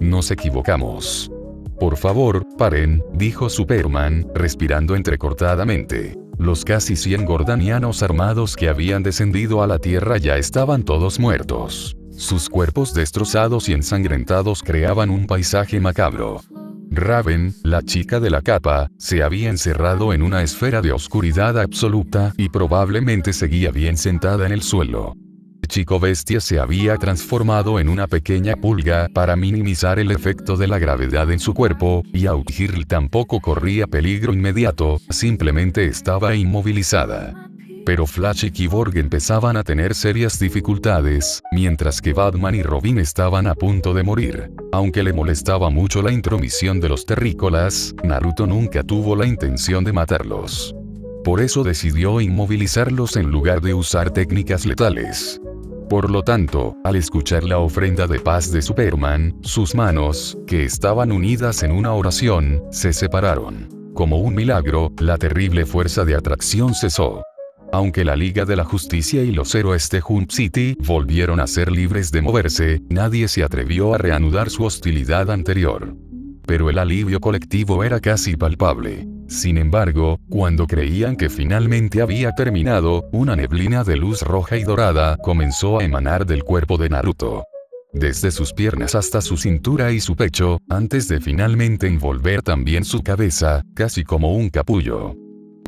Nos equivocamos. Por favor, paren, dijo Superman, respirando entrecortadamente. Los casi 100 gordanianos armados que habían descendido a la Tierra ya estaban todos muertos. Sus cuerpos destrozados y ensangrentados creaban un paisaje macabro. Raven, la chica de la capa, se había encerrado en una esfera de oscuridad absoluta y probablemente seguía bien sentada en el suelo. Chico Bestia se había transformado en una pequeña pulga para minimizar el efecto de la gravedad en su cuerpo, y Outhirl tampoco corría peligro inmediato, simplemente estaba inmovilizada. Pero Flash y Cyborg empezaban a tener serias dificultades, mientras que Batman y Robin estaban a punto de morir. Aunque le molestaba mucho la intromisión de los terrícolas, Naruto nunca tuvo la intención de matarlos. Por eso decidió inmovilizarlos en lugar de usar técnicas letales. Por lo tanto, al escuchar la ofrenda de paz de Superman, sus manos, que estaban unidas en una oración, se separaron. Como un milagro, la terrible fuerza de atracción cesó. Aunque la Liga de la Justicia y los héroes de Jump City volvieron a ser libres de moverse, nadie se atrevió a reanudar su hostilidad anterior. Pero el alivio colectivo era casi palpable. Sin embargo, cuando creían que finalmente había terminado, una neblina de luz roja y dorada comenzó a emanar del cuerpo de Naruto. Desde sus piernas hasta su cintura y su pecho, antes de finalmente envolver también su cabeza, casi como un capullo.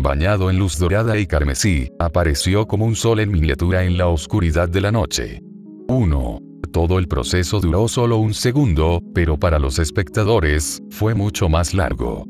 Bañado en luz dorada y carmesí, apareció como un sol en miniatura en la oscuridad de la noche. 1. Todo el proceso duró solo un segundo, pero para los espectadores, fue mucho más largo.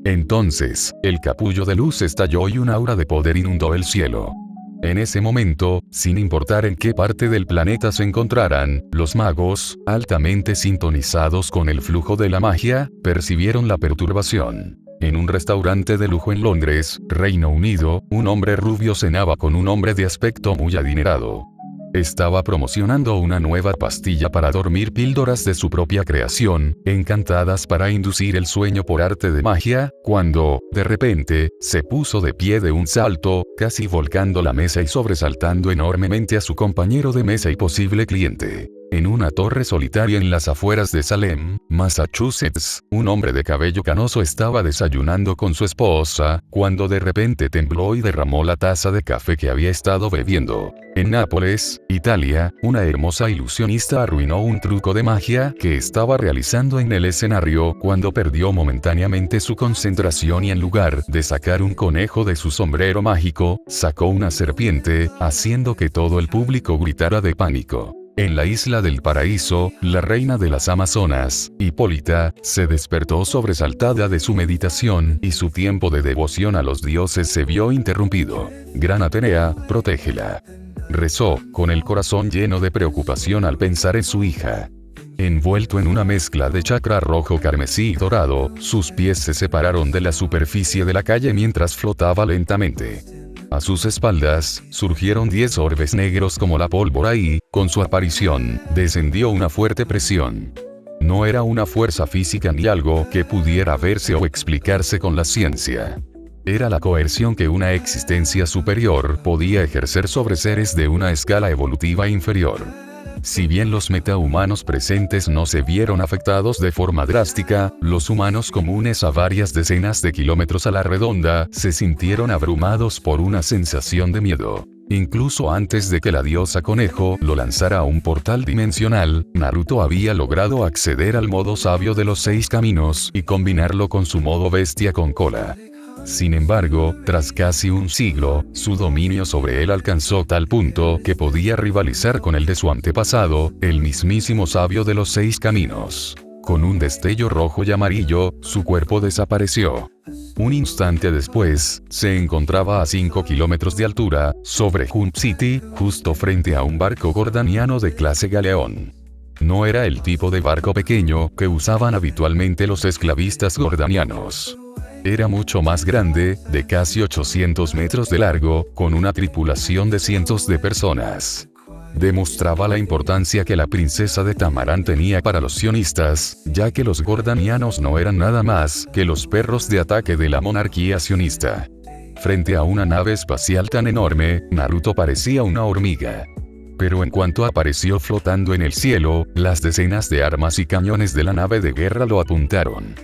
Entonces, el capullo de luz estalló y un aura de poder inundó el cielo. En ese momento, sin importar en qué parte del planeta se encontraran, los magos, altamente sintonizados con el flujo de la magia, percibieron la perturbación. En un restaurante de lujo en Londres, Reino Unido, un hombre rubio cenaba con un hombre de aspecto muy adinerado. Estaba promocionando una nueva pastilla para dormir, píldoras de su propia creación, encantadas para inducir el sueño por arte de magia, cuando, de repente, se puso de pie de un salto, casi volcando la mesa y sobresaltando enormemente a su compañero de mesa y posible cliente. En una torre solitaria en las afueras de Salem, Massachusetts, un hombre de cabello canoso estaba desayunando con su esposa, cuando de repente tembló y derramó la taza de café que había estado bebiendo. En Nápoles, Italia, una hermosa ilusionista arruinó un truco de magia que estaba realizando en el escenario cuando perdió momentáneamente su concentración y en lugar de sacar un conejo de su sombrero mágico, sacó una serpiente, haciendo que todo el público gritara de pánico. En la isla del paraíso, la reina de las Amazonas, Hipólita, se despertó sobresaltada de su meditación y su tiempo de devoción a los dioses se vio interrumpido. Gran Atenea, protégela. Rezó, con el corazón lleno de preocupación al pensar en su hija. Envuelto en una mezcla de chakra rojo, carmesí y dorado, sus pies se separaron de la superficie de la calle mientras flotaba lentamente. A sus espaldas, surgieron 10 orbes negros como la pólvora y, con su aparición, descendió una fuerte presión. No era una fuerza física ni algo que pudiera verse o explicarse con la ciencia. Era la coerción que una existencia superior podía ejercer sobre seres de una escala evolutiva inferior. Si bien los metahumanos presentes no se vieron afectados de forma drástica, los humanos comunes a varias decenas de kilómetros a la redonda se sintieron abrumados por una sensación de miedo. Incluso antes de que la diosa conejo lo lanzara a un portal dimensional, Naruto había logrado acceder al modo sabio de los 6 caminos y combinarlo con su modo bestia con cola. Sin embargo, tras casi un siglo, su dominio sobre él alcanzó tal punto que podía rivalizar con el de su antepasado, el mismísimo sabio de los 6 caminos. Con un destello rojo y amarillo, su cuerpo desapareció. Un instante después, se encontraba a 5 kilómetros de altura, sobre Hunt City, justo frente a un barco gordaniano de clase galeón. No era el tipo de barco pequeño que usaban habitualmente los esclavistas gordanianos. Era mucho más grande, de casi 800 metros de largo, con una tripulación de cientos de personas. Demostraba la importancia que la princesa de Tamarán tenía para los sionistas, ya que los gordanianos no eran nada más que los perros de ataque de la monarquía sionista. Frente a una nave espacial tan enorme, Naruto parecía una hormiga. Pero en cuanto apareció flotando en el cielo, las decenas de armas y cañones de la nave de guerra lo apuntaron.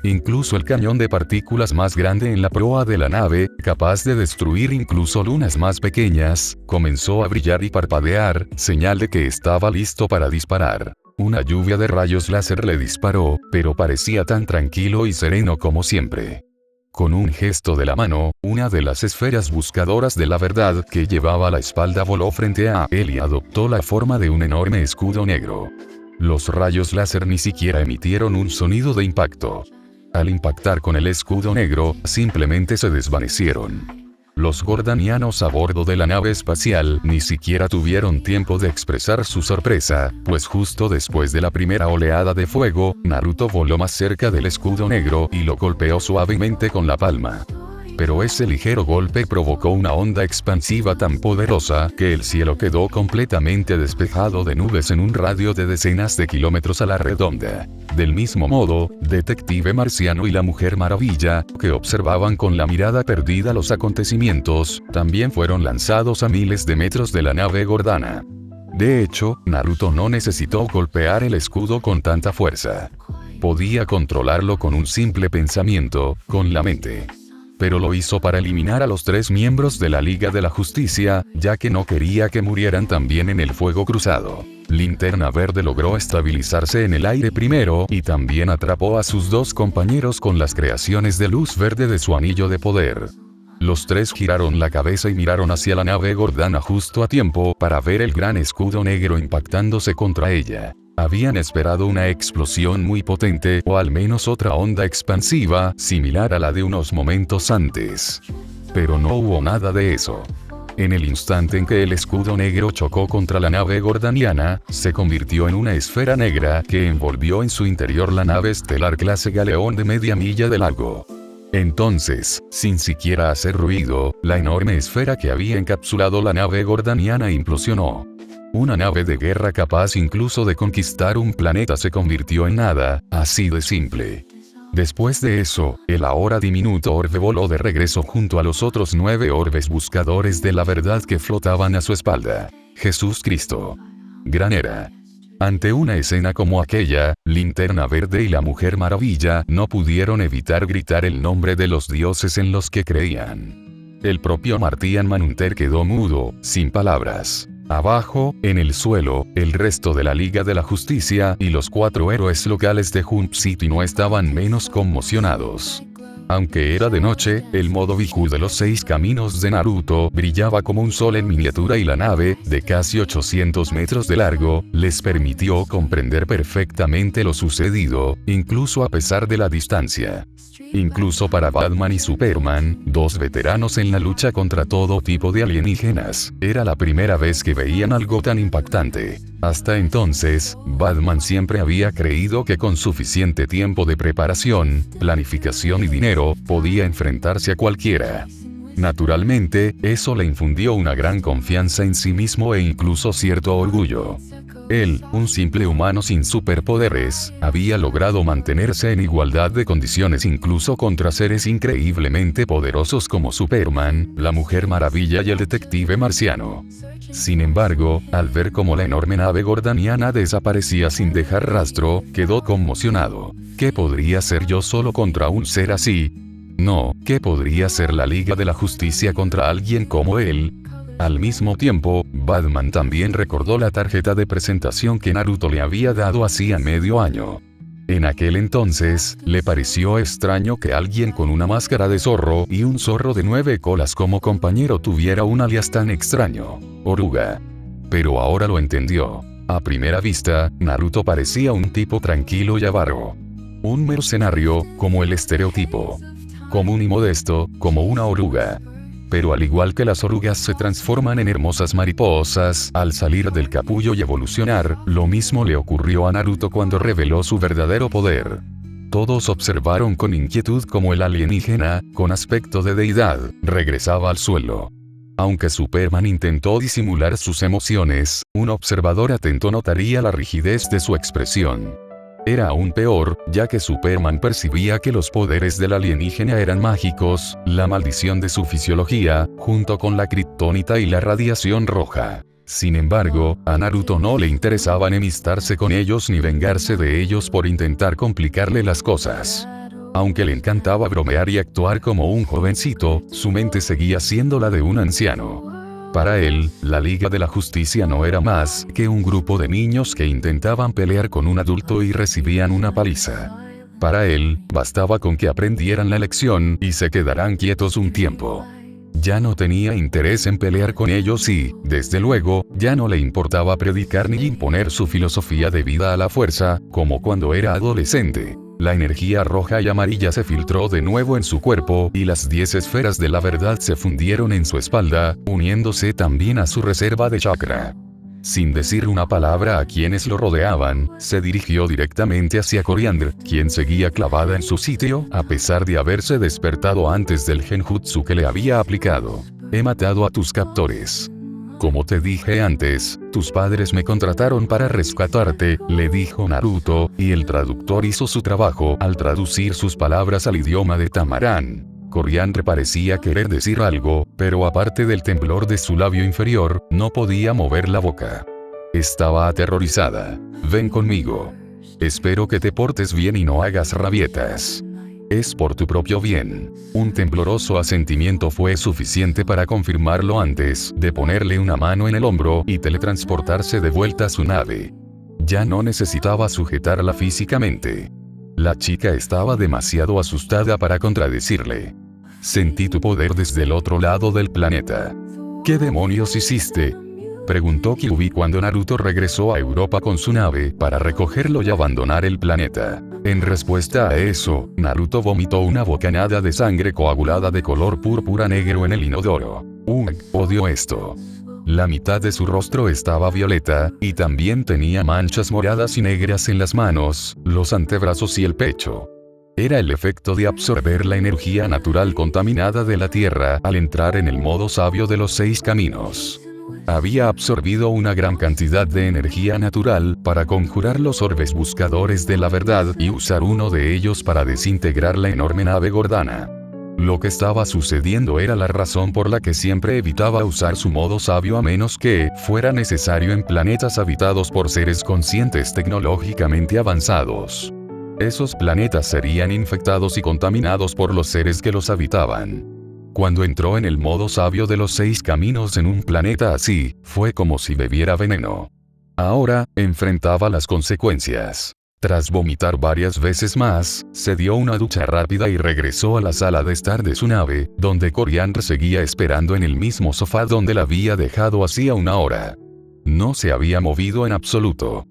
Incluso el cañón de partículas más grande en la proa de la nave, capaz de destruir incluso lunas más pequeñas, comenzó a brillar y parpadear, señal de que estaba listo para disparar. Una lluvia de rayos láser le disparó, pero parecía tan tranquilo y sereno como siempre. Con un gesto de la mano, una de las esferas buscadoras de la verdad que llevaba a la espalda voló frente a él y adoptó la forma de un enorme escudo negro. Los rayos láser ni siquiera emitieron un sonido de impacto. Al impactar con el escudo negro, simplemente se desvanecieron. Los gordanianos a bordo de la nave espacial ni siquiera tuvieron tiempo de expresar su sorpresa, pues justo después de la primera oleada de fuego, Naruto voló más cerca del escudo negro y lo golpeó suavemente con la palma. Pero ese ligero golpe provocó una onda expansiva tan poderosa que el cielo quedó completamente despejado de nubes en un radio de decenas de kilómetros a la redonda. Del mismo modo, Detective Marciano y la Mujer Maravilla, que observaban con la mirada perdida los acontecimientos, también fueron lanzados a miles de metros de la nave gordana. De hecho, Naruto no necesitó golpear el escudo con tanta fuerza. Podía controlarlo con un simple pensamiento, con la mente. pero lo hizo para eliminar a los 3 miembros de la Liga de la Justicia, ya que no quería que murieran también en el fuego cruzado. Linterna Verde logró estabilizarse en el aire primero y también atrapó a sus 2 compañeros con las creaciones de luz verde de su anillo de poder. Los 3 giraron la cabeza y miraron hacia la nave Gordana justo a tiempo para ver el gran escudo negro impactándose contra ella. Habían esperado una explosión muy potente o al menos otra onda expansiva similar a la de unos momentos antes. Pero no hubo nada de eso. En el instante en que el escudo negro chocó contra la nave gordaniana, se convirtió en una esfera negra que envolvió en su interior la nave estelar clase Galeón de media milla de largo. Entonces, sin siquiera hacer ruido, la enorme esfera que había encapsulado la nave gordaniana implosionó. Una nave de guerra capaz incluso de conquistar un planeta se convirtió en nada, así de simple. Después de eso, el ahora diminuto orbe voló de regreso junto a los otros 9 orbes buscadores de la verdad que flotaban a su espalda. Jesús Cristo. Gran era. Ante una escena como aquella, Linterna Verde y la Mujer Maravilla no pudieron evitar gritar el nombre de los dioses en los que creían. El propio Martian Manhunter quedó mudo, sin palabras. Abajo, en el suelo, el resto de la Liga de la Justicia y los 4 héroes locales de Jump City no estaban menos conmocionados. Aunque era de noche, el modo Biku de los 6 caminos de Naruto brillaba como un sol en miniatura y la nave, de casi 800 metros de largo, les permitió comprender perfectamente lo sucedido, incluso a pesar de la distancia. Incluso para Batman y Superman, 2 veteranos en la lucha contra todo tipo de alienígenas, era la primera vez que veían algo tan impactante. Hasta entonces, Batman siempre había creído que con suficiente tiempo de preparación, planificación y dinero, podía enfrentarse a cualquiera. Naturalmente, eso le infundió una gran confianza en sí mismo e incluso cierto orgullo. Él, un simple humano sin superpoderes, había logrado mantenerse en igualdad de condiciones incluso contra seres increíblemente poderosos como Superman, la Mujer Maravilla y el detective marciano. Sin embargo, al ver cómo la enorme nave gordaniana desaparecía sin dejar rastro, quedó conmocionado. ¿Qué podría ser yo solo contra un ser así? No, ¿qué podría ser la Liga de la Justicia contra alguien como él? Al mismo tiempo, Batman también recordó la tarjeta de presentación que Naruto le había dado hacía medio año. En aquel entonces, le pareció extraño que alguien con una máscara de zorro y un zorro de 9 colas como compañero tuviera un alias tan extraño, Oruga. Pero ahora lo entendió. A primera vista, Naruto parecía un tipo tranquilo y avaro. Un mercenario, como el estereotipo. Común y modesto, como una oruga. Pero al igual que las orugas se transforman en hermosas mariposas al salir del capullo y evolucionar, lo mismo le ocurrió a Naruto cuando reveló su verdadero poder. Todos observaron con inquietud cómo el alienígena, con aspecto de deidad, regresaba al suelo. Aunque Superman intentó disimular sus emociones, un observador atento notaría la rigidez de su expresión. Era aún peor, ya que Superman percibía que los poderes del alienígena eran mágicos, la maldición de su fisiología, junto con la kriptonita y la radiación roja. Sin embargo, a Naruto no le interesaba enemistarse con ellos ni vengarse de ellos por intentar complicarle las cosas. Aunque le encantaba bromear y actuar como un jovencito, su mente seguía siendo la de un anciano. Para él, la Liga de la Justicia no era más que un grupo de niños que intentaban pelear con un adulto y recibían una paliza. Para él, bastaba con que aprendieran la lección y se quedaran quietos un tiempo. Ya no tenía interés en pelear con ellos y, desde luego, ya no le importaba predicar ni imponer su filosofía de vida a la fuerza, como cuando era adolescente. La energía roja y amarilla se filtró de nuevo en su cuerpo y las 10 esferas de la verdad se fundieron en su espalda, uniéndose también a su reserva de chakra. Sin decir una palabra a quienes lo rodeaban, se dirigió directamente hacia Coriander, quien seguía clavada en su sitio, a pesar de haberse despertado antes del genjutsu que le había aplicado. He matado a tus captores. Como te dije antes, tus padres me contrataron para rescatarte, le dijo Naruto, y el traductor hizo su trabajo al traducir sus palabras al idioma de Tamarán. Coriander parecía querer decir algo, pero aparte del temblor de su labio inferior, no podía mover la boca. Estaba aterrorizada. Ven conmigo. Espero que te portes bien y no hagas rabietas. Es por tu propio bien. Un tembloroso asentimiento fue suficiente para confirmarlo antes de ponerle una mano en el hombro y teletransportarse de vuelta a su nave. Ya no necesitaba sujetarla físicamente. La chica estaba demasiado asustada para contradecirle. Sentí tu poder desde el otro lado del planeta. ¿Qué demonios hiciste?, preguntó Kyuubi cuando Naruto regresó a Europa con su nave para recogerlo y abandonar el planeta. En respuesta a eso, Naruto vomitó una bocanada de sangre coagulada de color púrpura negro en el inodoro. Odio esto. La mitad de su rostro estaba violeta, y también tenía manchas moradas y negras en las manos, los antebrazos y el pecho. Era el efecto de absorber la energía natural contaminada de la Tierra al entrar en el modo sabio de los 6 caminos. Había absorbido una gran cantidad de energía natural para conjurar los orbes buscadores de la verdad y usar uno de ellos para desintegrar la enorme nave Gordana. Lo que estaba sucediendo era la razón por la que siempre evitaba usar su modo sabio a menos que fuera necesario en planetas habitados por seres conscientes tecnológicamente avanzados. Esos planetas serían infectados y contaminados por los seres que los habitaban. Cuando entró en el modo sabio de los 6 caminos en un planeta así, fue como si bebiera veneno. Ahora, enfrentaba las consecuencias. Tras vomitar varias veces más, se dio una ducha rápida y regresó a la sala de estar de su nave, donde Coriandre seguía esperando en el mismo sofá donde la había dejado hacía una hora. No se había movido en absoluto.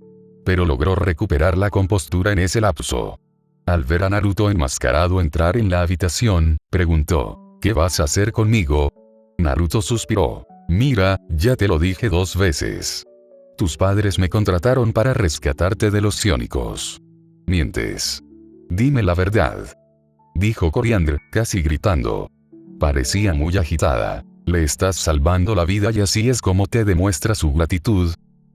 Pero logró recuperar la compostura en ese lapso. Al ver a Naruto enmascarado entrar en la habitación, preguntó: ¿Qué vas a hacer conmigo? Naruto suspiró. Mira, ya te lo dije 2 veces. Tus padres me contrataron para rescatarte de los psiónicos. Mientes. Dime la verdad. Dijo Coriandre, casi gritando. Parecía muy agitada. Le estás salvando la vida y así es como te demuestra su gratitud.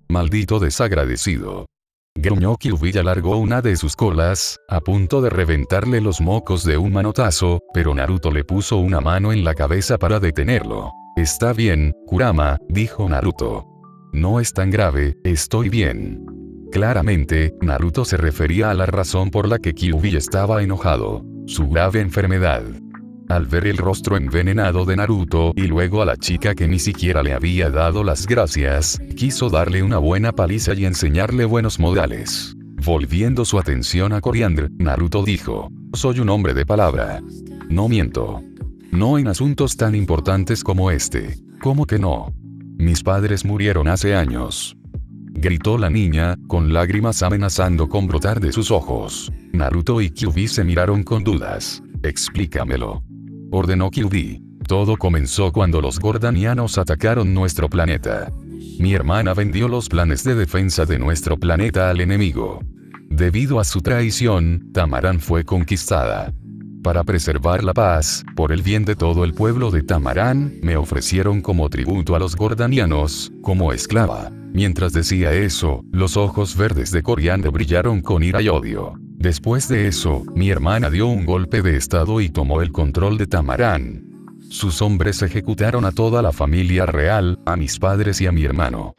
Maldito desagradecido. Gruñó Kyuubi y alargó una de sus colas, a punto de reventarle los mocos de un manotazo, pero Naruto le puso una mano en la cabeza para detenerlo. Está bien, Kurama, dijo Naruto. No es tan grave, estoy bien. Claramente, Naruto se refería a la razón por la que Kyuubi estaba enojado, su grave enfermedad. Al ver el rostro envenenado de Naruto y luego a la chica que ni siquiera le había dado las gracias, quiso darle una buena paliza y enseñarle buenos modales. Volviendo su atención a Coriandre, Naruto dijo: soy un hombre de palabra. No miento. No en asuntos tan importantes como este. ¿Cómo que no? Mis padres murieron hace años. Gritó la niña, con lágrimas amenazando con brotar de sus ojos. Naruto y Kyuubi se miraron con dudas. Explícamelo. Ordenó Kyuubi. Todo comenzó cuando los Gordanianos atacaron nuestro planeta. Mi hermana vendió los planes de defensa de nuestro planeta al enemigo. Debido a su traición, Tamaran fue conquistada. Para preservar la paz, por el bien de todo el pueblo de Tamaran, me ofrecieron como tributo a los Gordanianos, como esclava. Mientras decía eso, los ojos verdes de Coriandre brillaron con ira y odio. Después de eso, mi hermana dio un golpe de estado y tomó el control de Tamaran. Sus hombres ejecutaron a toda la familia real, a mis padres y a mi hermano.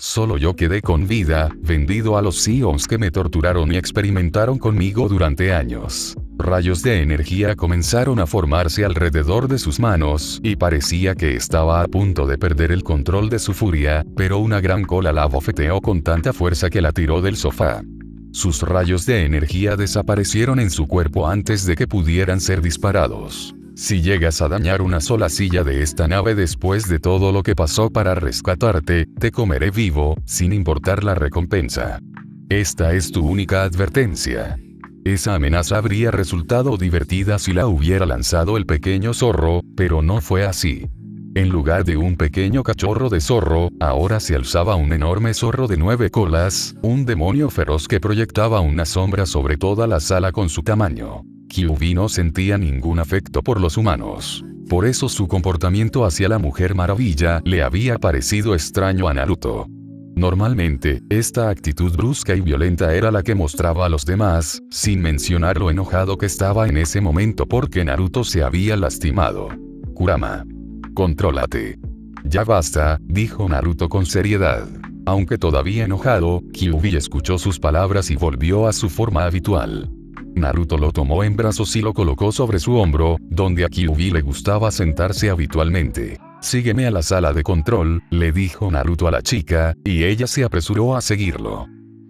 Solo yo quedé con vida, vendido a los Sions que me torturaron y experimentaron conmigo durante años. Rayos de energía comenzaron a formarse alrededor de sus manos, y parecía que estaba a punto de perder el control de su furia, pero una gran cola la abofeteó con tanta fuerza que la tiró del sofá. Sus rayos de energía desaparecieron en su cuerpo antes de que pudieran ser disparados. Si llegas a dañar una sola silla de esta nave después de todo lo que pasó para rescatarte, te comeré vivo, sin importar la recompensa. Esta es tu única advertencia. Esa amenaza habría resultado divertida si la hubiera lanzado el pequeño zorro, pero no fue así. En lugar de un pequeño cachorro de zorro, ahora se alzaba un enorme zorro de 9 colas, un demonio feroz que proyectaba una sombra sobre toda la sala con su tamaño. Kyuubi no sentía ningún afecto por los humanos. Por eso su comportamiento hacia la Mujer Maravilla le había parecido extraño a Naruto. Normalmente, esta actitud brusca y violenta era la que mostraba a los demás, sin mencionar lo enojado que estaba en ese momento porque Naruto se había lastimado. Kurama. Contrólate. Ya basta, dijo Naruto con seriedad. Aunque todavía enojado, Kyuubi escuchó sus palabras y volvió a su forma habitual. Naruto lo tomó en brazos y lo colocó sobre su hombro, donde a Kyuubi le gustaba sentarse habitualmente. «Sígueme a la sala de control», le dijo Naruto a la chica, y ella se apresuró a seguirlo.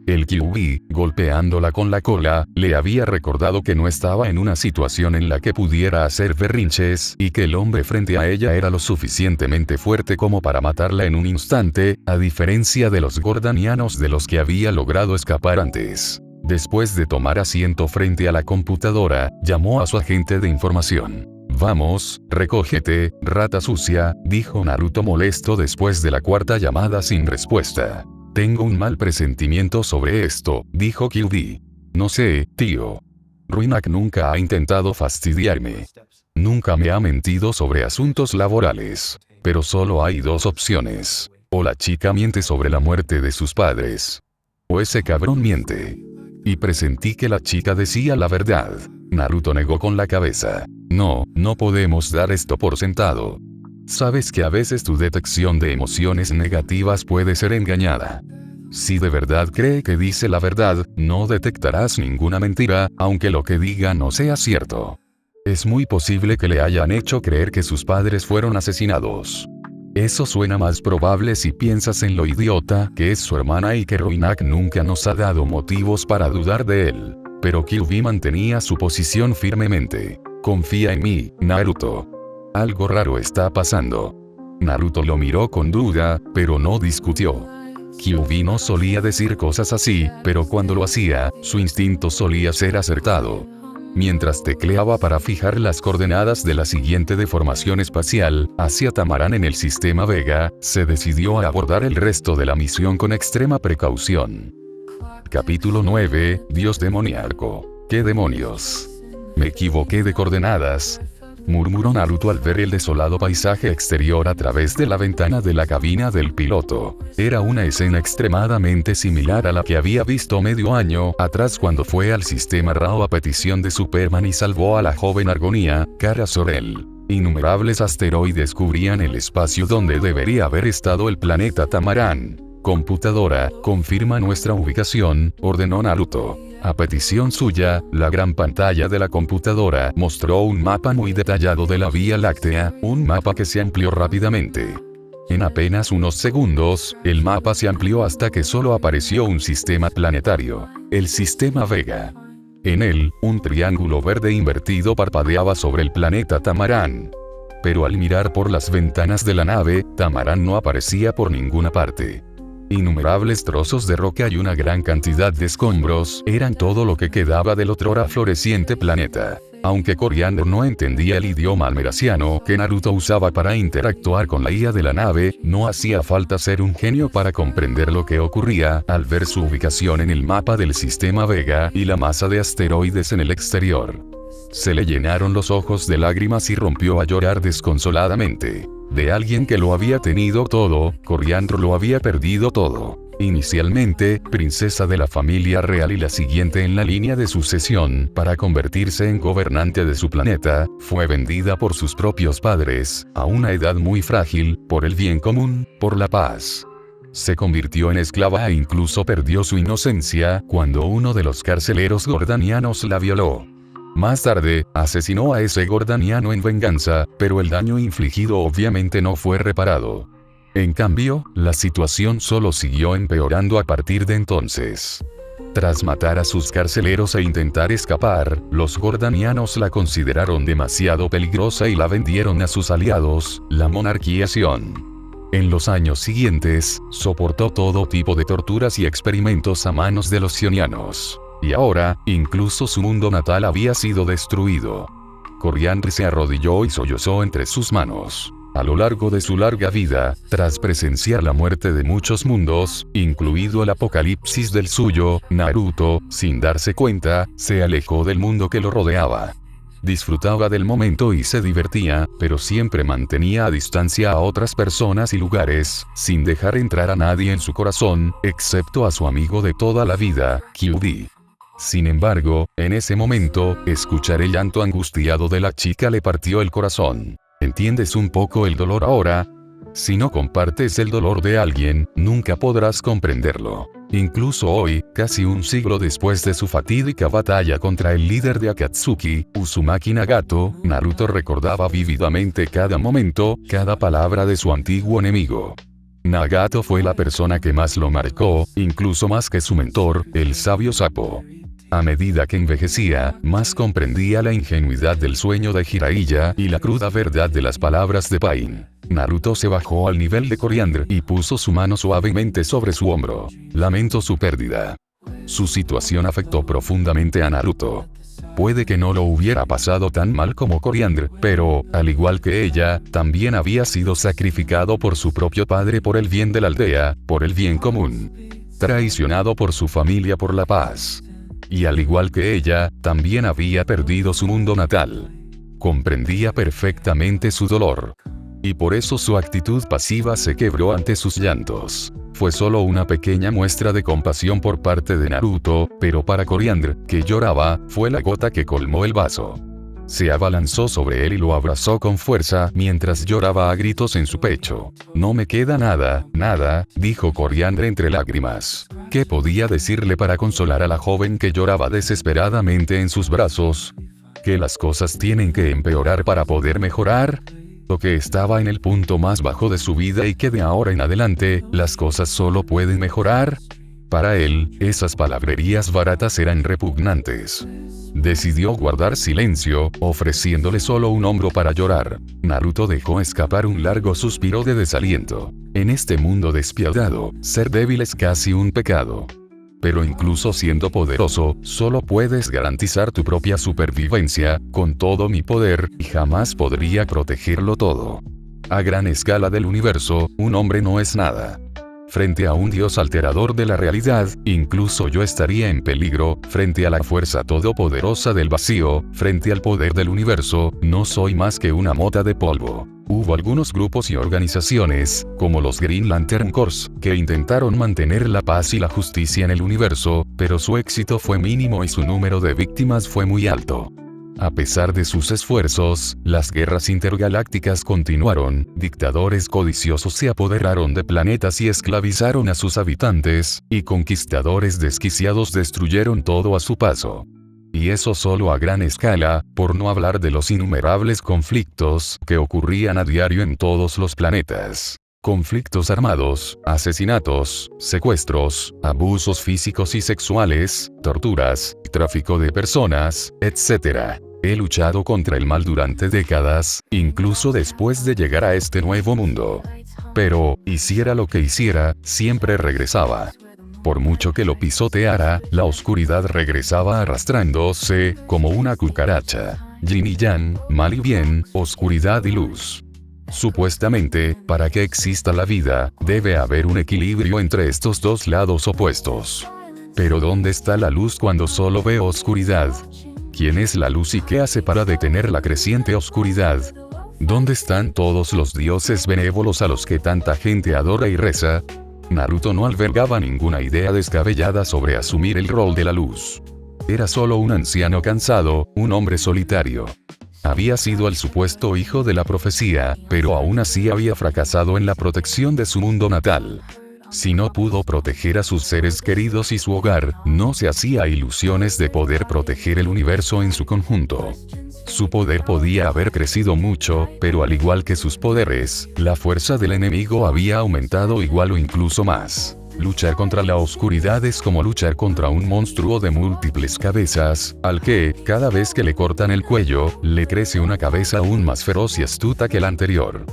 El Kyuubi, golpeándola con la cola, le había recordado que no estaba en una situación en la que pudiera hacer berrinches, y que el hombre frente a ella era lo suficientemente fuerte como para matarla en un instante, a diferencia de los gordanianos de los que había logrado escapar antes. Después de tomar asiento frente a la computadora, llamó a su agente de información. «Vamos, recógete, rata sucia», dijo Naruto molesto después de la cuarta llamada sin respuesta. «Tengo un mal presentimiento sobre esto», dijo Kyuubi. «No sé, tío. Ruinak nunca ha intentado fastidiarme. Nunca me ha mentido sobre asuntos laborales. Pero solo hay dos opciones. O la chica miente sobre la muerte de sus padres. O ese cabrón miente». Y presentí que la chica decía la verdad. Naruto negó con la cabeza. «No, no podemos dar esto por sentado. Sabes que a veces tu detección de emociones negativas puede ser engañada. Si de verdad cree que dice la verdad, no detectarás ninguna mentira, aunque lo que diga no sea cierto. Es muy posible que le hayan hecho creer que sus padres fueron asesinados. Eso suena más probable si piensas en lo idiota que es su hermana y que Ruinak nunca nos ha dado motivos para dudar de él». Pero Kyuubi mantenía su posición firmemente. «Confía en mí, Naruto. Algo raro está pasando». Naruto lo miró con duda, pero no discutió. Kyuubi no solía decir cosas así, pero cuando lo hacía, su instinto solía ser acertado. Mientras tecleaba para fijar las coordenadas de la siguiente deformación espacial, hacia Tamaran en el sistema Vega, se decidió a abordar el resto de la misión con extrema precaución. Capítulo 9, Dios demoníaco. ¿Qué demonios? Me equivoqué de coordenadas, murmuró Naruto al ver el desolado paisaje exterior a través de la ventana de la cabina del piloto. Era una escena extremadamente similar a la que había visto medio año atrás cuando fue al sistema Rao a petición de Superman y salvó a la joven Argonía, Kara Zor-El. Innumerables asteroides cubrían el espacio donde debería haber estado el planeta Tamaran. «Computadora, confirma nuestra ubicación», ordenó Naruto. A petición suya, la gran pantalla de la computadora mostró un mapa muy detallado de la Vía Láctea, un mapa que se amplió rápidamente. En apenas unos segundos, el mapa se amplió hasta que solo apareció un sistema planetario, el sistema Vega. En él, un triángulo verde invertido parpadeaba sobre el planeta Tamaran. Pero al mirar por las ventanas de la nave, Tamaran no aparecía por ninguna parte. Innumerables trozos de roca y una gran cantidad de escombros eran todo lo que quedaba del otrora floreciente planeta. Aunque Coriandro no entendía el idioma almeraciano que Naruto usaba para interactuar con la IA de la nave, no hacía falta ser un genio para comprender lo que ocurría al ver su ubicación en el mapa del sistema Vega y la masa de asteroides en el exterior. Se le llenaron los ojos de lágrimas y rompió a llorar desconsoladamente. De alguien que lo había tenido todo, Coriandro lo había perdido todo. Inicialmente, princesa de la familia real y la siguiente en la línea de sucesión para convertirse en gobernante de su planeta, fue vendida por sus propios padres, a una edad muy frágil, por el bien común, por la paz. Se convirtió en esclava e incluso perdió su inocencia cuando uno de los carceleros gordanianos la violó. Más tarde, asesinó a ese gordaniano en venganza, pero el daño infligido obviamente no fue reparado. En cambio, la situación solo siguió empeorando a partir de entonces. Tras matar a sus carceleros e intentar escapar, los gordanianos la consideraron demasiado peligrosa y la vendieron a sus aliados, la monarquía Xion. En los años siguientes, soportó todo tipo de torturas y experimentos a manos de los xionianos. Y ahora, incluso su mundo natal había sido destruido. Coriandro se arrodilló y sollozó entre sus manos. A lo largo de su larga vida, tras presenciar la muerte de muchos mundos, incluido el apocalipsis del suyo, Naruto, sin darse cuenta, se alejó del mundo que lo rodeaba. Disfrutaba del momento y se divertía, pero siempre mantenía a distancia a otras personas y lugares, sin dejar entrar a nadie en su corazón, excepto a su amigo de toda la vida, Kyuubi. Sin embargo, en ese momento, escuchar el llanto angustiado de la chica le partió el corazón. ¿Entiendes un poco el dolor ahora? Si no compartes el dolor de alguien, nunca podrás comprenderlo. Incluso hoy, casi un siglo después de su fatídica batalla contra el líder de Akatsuki, Uzumaki Nagato, Naruto recordaba vívidamente cada momento, cada palabra de su antiguo enemigo. Nagato fue la persona que más lo marcó, incluso más que su mentor, el sabio Sapo. A medida que envejecía, más comprendía la ingenuidad del sueño de Jiraiya y la cruda verdad de las palabras de Pain. Naruto se bajó al nivel de Coriandre y puso su mano suavemente sobre su hombro. Lamentó su pérdida. Su situación afectó profundamente a Naruto. Puede que no lo hubiera pasado tan mal como Coriandre, pero, al igual que ella, también había sido sacrificado por su propio padre por el bien de la aldea, por el bien común. Traicionado por su familia por la paz. Y al igual que ella, también había perdido su mundo natal. Comprendía perfectamente su dolor. Y por eso su actitud pasiva se quebró ante sus llantos. Fue solo una pequeña muestra de compasión por parte de Naruto, pero para Coriandre, que lloraba, fue la gota que colmó el vaso. Se abalanzó sobre él y lo abrazó con fuerza mientras lloraba a gritos en su pecho. No me queda nada, dijo Coriandre entre lágrimas. ¿Qué podía decirle para consolar a la joven que lloraba desesperadamente en sus brazos? ¿Que las cosas tienen que empeorar para poder mejorar? ¿O que estaba en el punto más bajo de su vida y que de ahora en adelante, las cosas solo pueden mejorar? Para él, esas palabrerías baratas eran repugnantes. Decidió guardar silencio, ofreciéndole solo un hombro para llorar. Naruto dejó escapar un largo suspiro de desaliento. En este mundo despiadado, ser débil es casi un pecado. Pero incluso siendo poderoso, solo puedes garantizar tu propia supervivencia, con todo mi poder, y jamás podría protegerlo todo. A gran escala del universo, un hombre no es nada. Frente a un dios alterador de la realidad, incluso yo estaría en peligro, frente a la fuerza todopoderosa del vacío, frente al poder del universo, no soy más que una mota de polvo. Hubo algunos grupos y organizaciones, como los Green Lantern Corps, que intentaron mantener la paz y la justicia en el universo, pero su éxito fue mínimo y su número de víctimas fue muy alto. A pesar de sus esfuerzos, las guerras intergalácticas continuaron, dictadores codiciosos se apoderaron de planetas y esclavizaron a sus habitantes, y conquistadores desquiciados destruyeron todo a su paso. Y eso solo a gran escala, por no hablar de los innumerables conflictos que ocurrían a diario en todos los planetas. Conflictos armados, asesinatos, secuestros, abusos físicos y sexuales, torturas, tráfico de personas, etc. He luchado contra el mal durante décadas, incluso después de llegar a este nuevo mundo. Pero, hiciera lo que hiciera, siempre regresaba. Por mucho que lo pisoteara, la oscuridad regresaba arrastrándose, como una cucaracha. Yin y yang, mal y bien, oscuridad y luz. Supuestamente, para que exista la vida, debe haber un equilibrio entre estos dos lados opuestos. Pero ¿dónde está la luz cuando solo veo oscuridad? ¿Quién es la luz y qué hace para detener la creciente oscuridad? ¿Dónde están todos los dioses benévolos a los que tanta gente adora y reza? Naruto no albergaba ninguna idea descabellada sobre asumir el rol de la luz. Era solo un anciano cansado, un hombre solitario. Había sido el supuesto hijo de la profecía, pero aún así había fracasado en la protección de su mundo natal. Si no pudo proteger a sus seres queridos y su hogar, no se hacía ilusiones de poder proteger el universo en su conjunto. Su poder podía haber crecido mucho, pero al igual que sus poderes, la fuerza del enemigo había aumentado igual o incluso más. Luchar contra la oscuridad es como luchar contra un monstruo de múltiples cabezas, al que, cada vez que le cortan el cuello, le crece una cabeza aún más feroz y astuta que la anterior.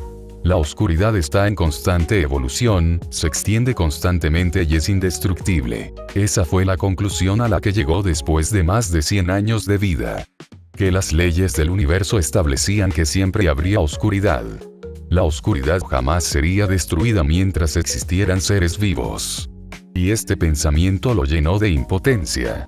La oscuridad está en constante evolución, se extiende constantemente y es indestructible. Esa fue la conclusión a la que llegó después de más de 100 años de vida. Que las leyes del universo establecían que siempre habría oscuridad. La oscuridad jamás sería destruida mientras existieran seres vivos. Y este pensamiento lo llenó de impotencia.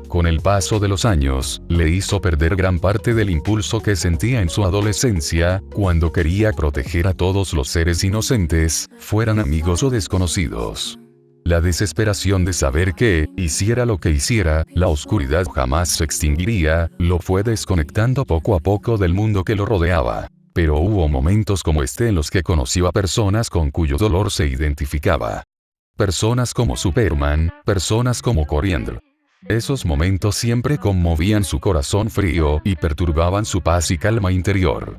Con el paso de los años, le hizo perder gran parte del impulso que sentía en su adolescencia, cuando quería proteger a todos los seres inocentes, fueran amigos o desconocidos. La desesperación de saber que, hiciera lo que hiciera, la oscuridad jamás se extinguiría, lo fue desconectando poco a poco del mundo que lo rodeaba. Pero hubo momentos como este en los que conoció a personas con cuyo dolor se identificaba. personas como Superman, personas como Coriandro. Esos momentos siempre conmovían su corazón frío y perturbaban su paz y calma interior.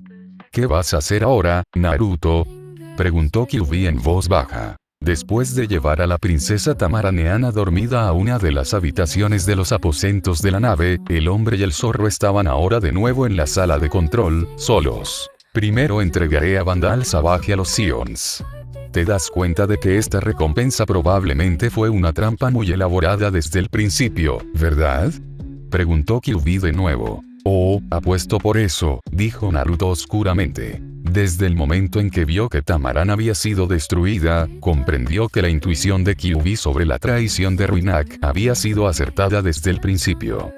¿Qué vas a hacer ahora, Naruto?, preguntó Kyuubi en voz baja. Después de llevar a la princesa Tamaraneana dormida a una de las habitaciones de los aposentos de la nave, el hombre y el zorro estaban ahora de nuevo en la sala de control, solos. Primero entregaré a Vandal Savage a los Sions. ¿Te das cuenta de que esta recompensa probablemente fue una trampa muy elaborada desde el principio, verdad?, preguntó Kyuubi de nuevo. Oh, apuesto por eso, dijo Naruto oscuramente. Desde el momento en que vio que Tamaran había sido destruida, comprendió que la intuición de Kyuubi sobre la traición de Ruinak había sido acertada desde el principio.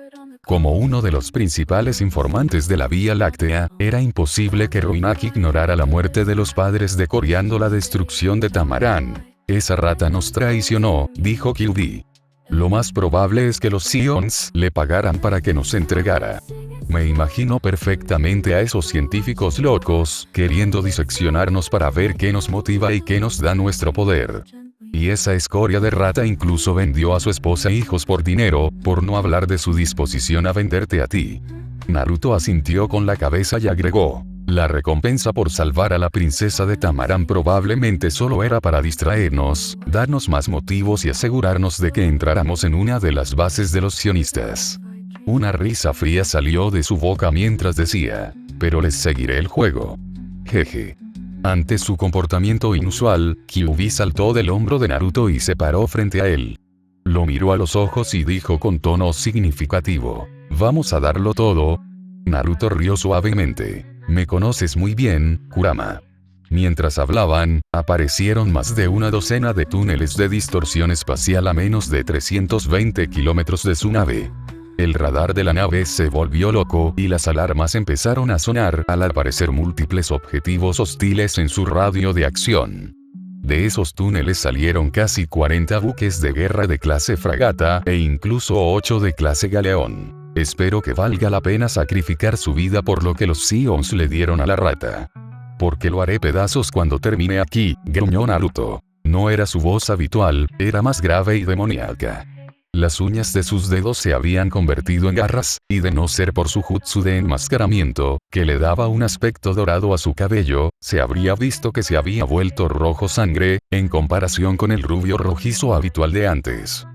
Como uno de los principales informantes de la Vía Láctea, era imposible que Ruinak ignorara la muerte de los padres decorando la destrucción de Tamaran. Esa rata nos traicionó, dijo Kyuubi. Lo más probable es que los Sions le pagaran para que nos entregara. Me imagino perfectamente a esos científicos locos, queriendo diseccionarnos para ver qué nos motiva y qué nos da nuestro poder. Y esa escoria de rata incluso vendió a su esposa e hijos por dinero, por no hablar de su disposición a venderte a ti. Naruto asintió con la cabeza y agregó. La recompensa por salvar a la princesa de Tamaran probablemente solo era para distraernos, darnos más motivos y asegurarnos de que entráramos en una de las bases de los sionistas. Una risa fría salió de su boca mientras decía, pero les seguiré el juego. Jeje. Ante su comportamiento inusual, Kyuubi saltó del hombro de Naruto y se paró frente a él. Lo miró a los ojos y dijo con tono significativo, ¿vamos a darlo todo? Naruto rió suavemente. Me conoces muy bien, Kurama. Mientras hablaban, aparecieron más de una docena de túneles de distorsión espacial a menos de 320 kilómetros de su nave. El radar de la nave se volvió loco y las alarmas empezaron a sonar al aparecer múltiples objetivos hostiles en su radio de acción. De esos túneles salieron casi 40 buques de guerra de clase fragata e incluso 8 de clase galeón. Espero que valga la pena sacrificar su vida por lo que los Sions le dieron a la rata. Porque lo haré pedazos cuando termine aquí, gruñó Naruto. No era su voz habitual, era más grave y demoníaca. Las uñas de sus dedos se habían convertido en garras, y de no ser por su jutsu de enmascaramiento, que le daba un aspecto dorado a su cabello, se habría visto que se había vuelto rojo sangre, en comparación con el rubio rojizo habitual de antes.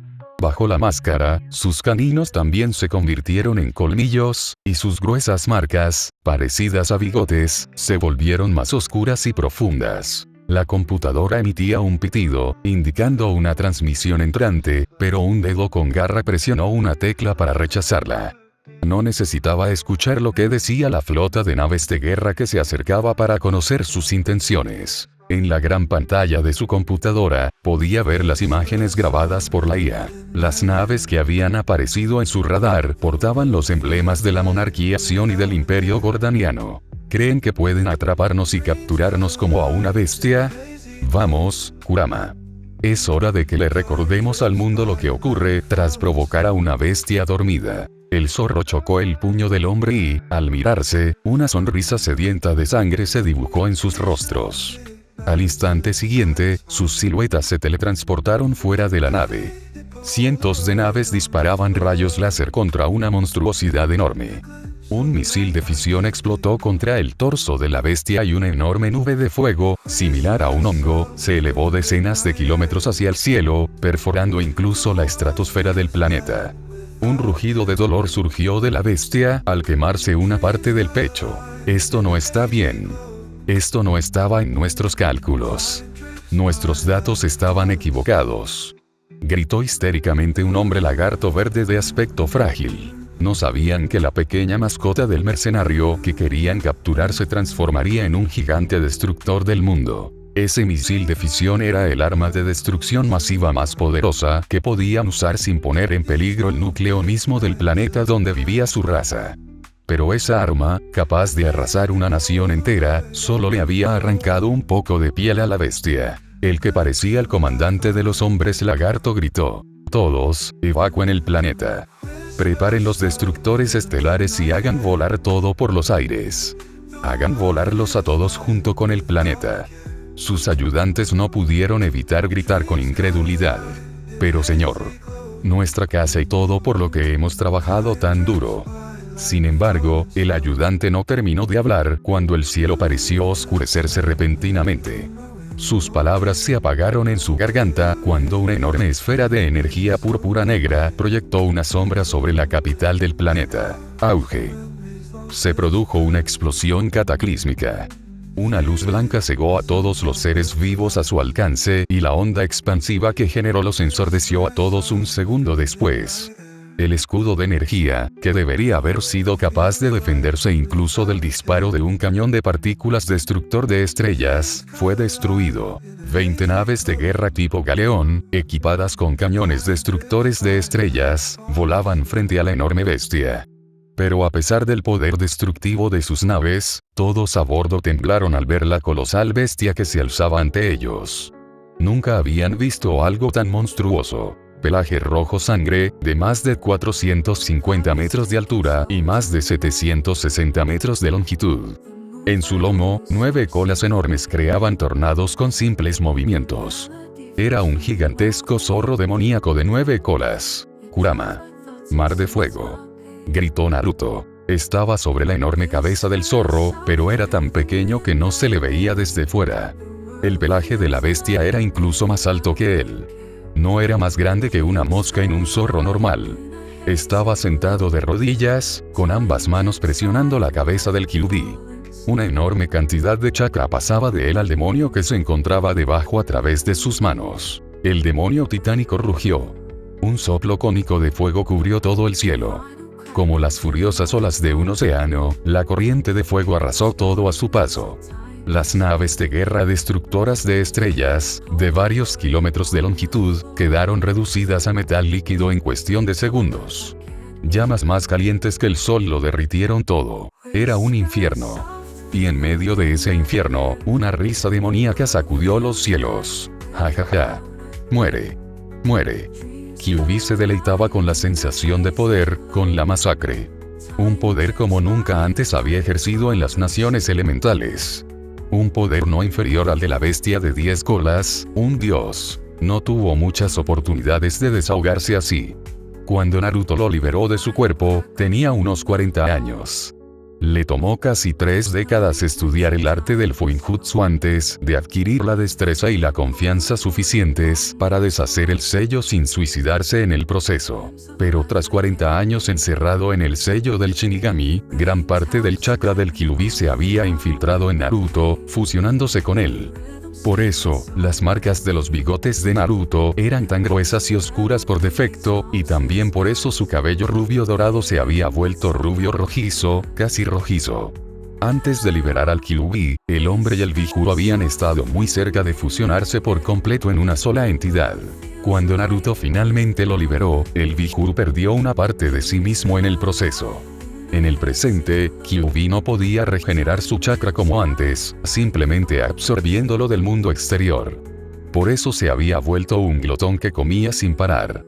Bajo la máscara, sus caninos también se convirtieron en colmillos, y sus gruesas marcas, parecidas a bigotes, se volvieron más oscuras y profundas. La computadora emitía un pitido, indicando una transmisión entrante, pero un dedo con garra presionó una tecla para rechazarla. No necesitaba escuchar lo que decía la flota de naves de guerra que se acercaba para conocer sus intenciones. En la gran pantalla de su computadora, podía ver las imágenes grabadas por la IA. Las naves que habían aparecido en su radar portaban los emblemas de la monarquía Sion y del imperio gordaniano. ¿Creen que pueden atraparnos y capturarnos como a una bestia? Vamos, Kurama. Es hora de que le recordemos al mundo lo que ocurre tras provocar a una bestia dormida. El zorro chocó el puño del hombre y, al mirarse, una sonrisa sedienta de sangre se dibujó en sus rostros. Al instante siguiente, sus siluetas se teletransportaron fuera de la nave. Cientos de naves disparaban rayos láser contra una monstruosidad enorme. Un misil de fisión explotó contra el torso de la bestia y una enorme nube de fuego, similar a un hongo, se elevó decenas de kilómetros hacia el cielo, perforando incluso la estratosfera del planeta. Un rugido de dolor surgió de la bestia al quemarse una parte del pecho. Esto no está bien. Esto no estaba en nuestros cálculos. Nuestros datos estaban equivocados. Gritó histéricamente un hombre lagarto verde de aspecto frágil. No sabían que la pequeña mascota del mercenario que querían capturar se transformaría en un gigante destructor del mundo. Ese misil de fisión era el arma de destrucción masiva más poderosa que podían usar sin poner en peligro el núcleo mismo del planeta donde vivía su raza. Pero esa arma, capaz de arrasar una nación entera, solo le había arrancado un poco de piel a la bestia. El que parecía el comandante de los hombres lagarto gritó: todos, evacúen el planeta. Preparen los destructores estelares y hagan volar todo por los aires. Hagan volarlos a todos junto con el planeta. Sus ayudantes no pudieron evitar gritar con incredulidad. Pero señor, nuestra casa y todo por lo que hemos trabajado tan duro. Sin embargo, el ayudante no terminó de hablar cuando el cielo pareció oscurecerse repentinamente. Sus palabras se apagaron en su garganta cuando una enorme esfera de energía púrpura negra proyectó una sombra sobre la capital del planeta. Auge. Se produjo una explosión cataclísmica. Una luz blanca cegó a todos los seres vivos a su alcance y la onda expansiva que generó los ensordeció a todos un segundo después. El escudo de energía, que debería haber sido capaz de defenderse incluso del disparo de un cañón de partículas destructor de estrellas, fue destruido. 20 naves de guerra tipo Galeón, equipadas con cañones destructores de estrellas, volaban frente a la enorme bestia. Pero a pesar del poder destructivo de sus naves, todos a bordo temblaron al ver la colosal bestia que se alzaba ante ellos. Nunca habían visto algo tan monstruoso. Pelaje rojo sangre, de más de 450 metros de altura y más de 760 metros de longitud. En su lomo, 9 colas enormes creaban tornados con simples movimientos. Era un gigantesco zorro demoníaco de 9 colas. Kurama. Mar de fuego. Gritó Naruto. Estaba sobre la enorme cabeza del zorro, pero era tan pequeño que no se le veía desde fuera. El pelaje de la bestia era incluso más alto que él. No era más grande que una mosca en un zorro normal. Estaba sentado de rodillas, con ambas manos presionando la cabeza del Kyuubi. Una enorme cantidad de chakra pasaba de él al demonio que se encontraba debajo a través de sus manos. El demonio titánico rugió. Un soplo cónico de fuego cubrió todo el cielo. Como las furiosas olas de un océano, la corriente de fuego arrasó todo a su paso. Las naves de guerra destructoras de estrellas, de varios kilómetros de longitud, quedaron reducidas a metal líquido en cuestión de segundos. Llamas más calientes que el sol lo derritieron todo. Era un infierno. Y en medio de ese infierno, una risa demoníaca sacudió los cielos. Ja ja ja. Muere. Muere. Kyuubi se deleitaba con la sensación de poder, con la masacre. Un poder como nunca antes había ejercido en las naciones elementales. Un poder no inferior al de la bestia de 10 colas, un dios. No tuvo muchas oportunidades de desahogarse así. Cuando Naruto lo liberó de su cuerpo, tenía unos 40 años. Le tomó casi 3 décadas estudiar el arte del Fuinjutsu antes de adquirir la destreza y la confianza suficientes para deshacer el sello sin suicidarse en el proceso. Pero tras 40 años encerrado en el sello del Shinigami, gran parte del chakra del Kyuubi se había infiltrado en Naruto, fusionándose con él. Por eso, las marcas de los bigotes de Naruto eran tan gruesas y oscuras por defecto, y también por eso su cabello rubio dorado se había vuelto rubio rojizo, casi rojizo. Antes de liberar al Kyuubi, el hombre y el Bihuru habían estado muy cerca de fusionarse por completo en una sola entidad. Cuando Naruto finalmente lo liberó, el Bihuru perdió una parte de sí mismo en el proceso. En el presente, Kyuubi no podía regenerar su chakra como antes, simplemente absorbiéndolo del mundo exterior. Por eso se había vuelto un glotón que comía sin parar.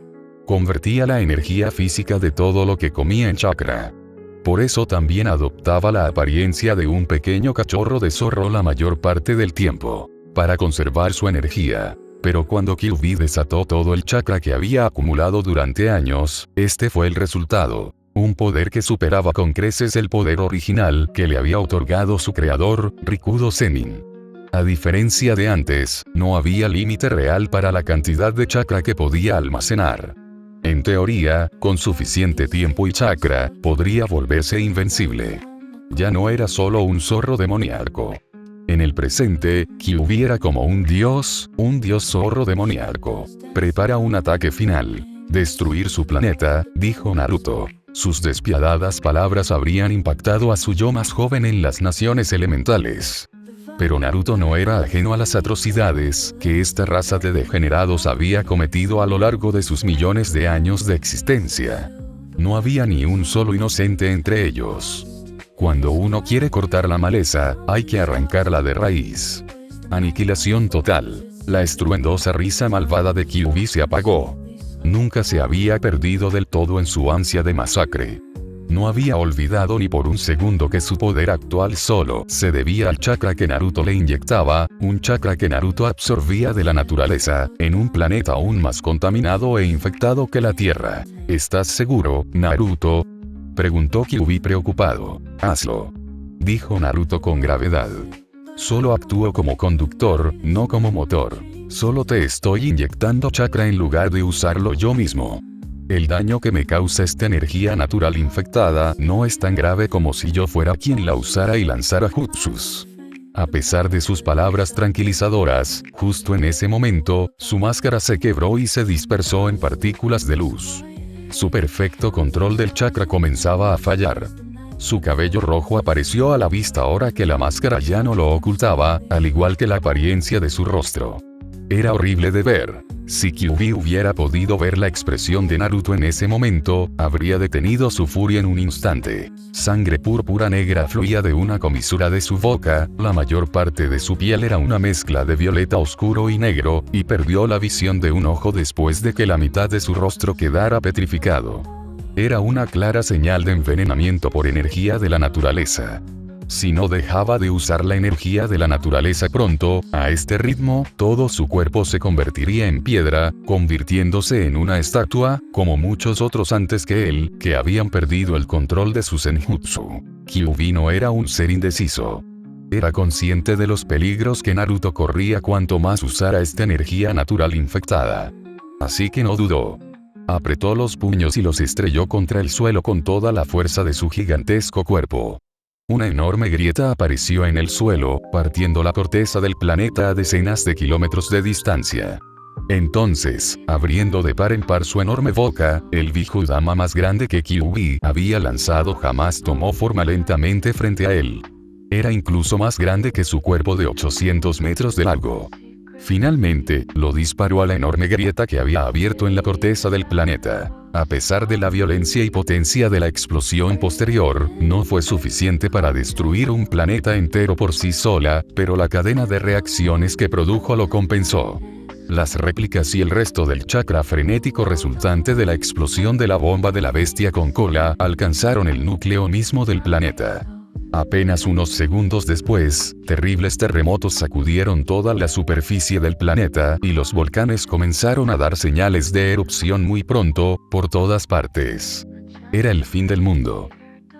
Convertía la energía física de todo lo que comía en chakra. Por eso también adoptaba la apariencia de un pequeño cachorro de zorro la mayor parte del tiempo, para conservar su energía. Pero cuando Kyuubi desató todo el chakra que había acumulado durante años, este fue el resultado. Un poder que superaba con creces el poder original que le había otorgado su creador, Rikudo Sennin. A diferencia de antes, no había límite real para la cantidad de chakra que podía almacenar. En teoría, con suficiente tiempo y chakra, podría volverse invencible. Ya no era solo un zorro demoníaco. En el presente, Kyuubi era como un dios zorro demoníaco. Prepara un ataque final. Destruir su planeta, dijo Naruto. Sus despiadadas palabras habrían impactado a su yo más joven en las naciones elementales. Pero Naruto no era ajeno a las atrocidades que esta raza de degenerados había cometido a lo largo de sus millones de años de existencia. No había ni un solo inocente entre ellos. Cuando uno quiere cortar la maleza, hay que arrancarla de raíz. Aniquilación total. La estruendosa risa malvada de Kyuubi se apagó. Nunca se había perdido del todo en su ansia de masacre. No había olvidado ni por un segundo que su poder actual solo se debía al chakra que Naruto le inyectaba, un chakra que Naruto absorbía de la naturaleza, en un planeta aún más contaminado e infectado que la Tierra. ¿Estás seguro, Naruto?, preguntó Kyuubi preocupado. Hazlo, dijo Naruto con gravedad. Solo actúo como conductor, no como motor. Solo te estoy inyectando chakra en lugar de usarlo yo mismo. El daño que me causa esta energía natural infectada no es tan grave como si yo fuera quien la usara y lanzara jutsus. A pesar de sus palabras tranquilizadoras, justo en ese momento, su máscara se quebró y se dispersó en partículas de luz. Su perfecto control del chakra comenzaba a fallar. Su cabello rojo apareció a la vista ahora que la máscara ya no lo ocultaba, al igual que la apariencia de su rostro. Era horrible de ver. Si Kyuubi hubiera podido ver la expresión de Naruto en ese momento, habría detenido su furia en un instante. Sangre púrpura negra fluía de una comisura de su boca, la mayor parte de su piel era una mezcla de violeta oscuro y negro, y perdió la visión de un ojo después de que la mitad de su rostro quedara petrificado. Era una clara señal de envenenamiento por energía de la naturaleza. Si no dejaba de usar la energía de la naturaleza pronto, a este ritmo, todo su cuerpo se convertiría en piedra, convirtiéndose en una estatua, como muchos otros antes que él, que habían perdido el control de su senjutsu. Kyuubi no era un ser indeciso. Era consciente de los peligros que Naruto corría cuanto más usara esta energía natural infectada. Así que no dudó. Apretó los puños y los estrelló contra el suelo con toda la fuerza de su gigantesco cuerpo. Una enorme grieta apareció en el suelo, partiendo la corteza del planeta a decenas de kilómetros de distancia. Entonces, abriendo de par en par su enorme boca, el Bigudama más grande que Kyuubi había lanzado jamás tomó forma lentamente frente a él. Era incluso más grande que su cuerpo de 800 metros de largo. Finalmente, lo disparó a la enorme grieta que había abierto en la corteza del planeta. A pesar de la violencia y potencia de la explosión posterior, no fue suficiente para destruir un planeta entero por sí sola, pero la cadena de reacciones que produjo lo compensó. Las réplicas y el resto del chakra frenético resultante de la explosión de la bomba de la bestia con cola alcanzaron el núcleo mismo del planeta. Apenas unos segundos después, terribles terremotos sacudieron toda la superficie del planeta y los volcanes comenzaron a dar señales de erupción muy pronto, por todas partes. Era el fin del mundo.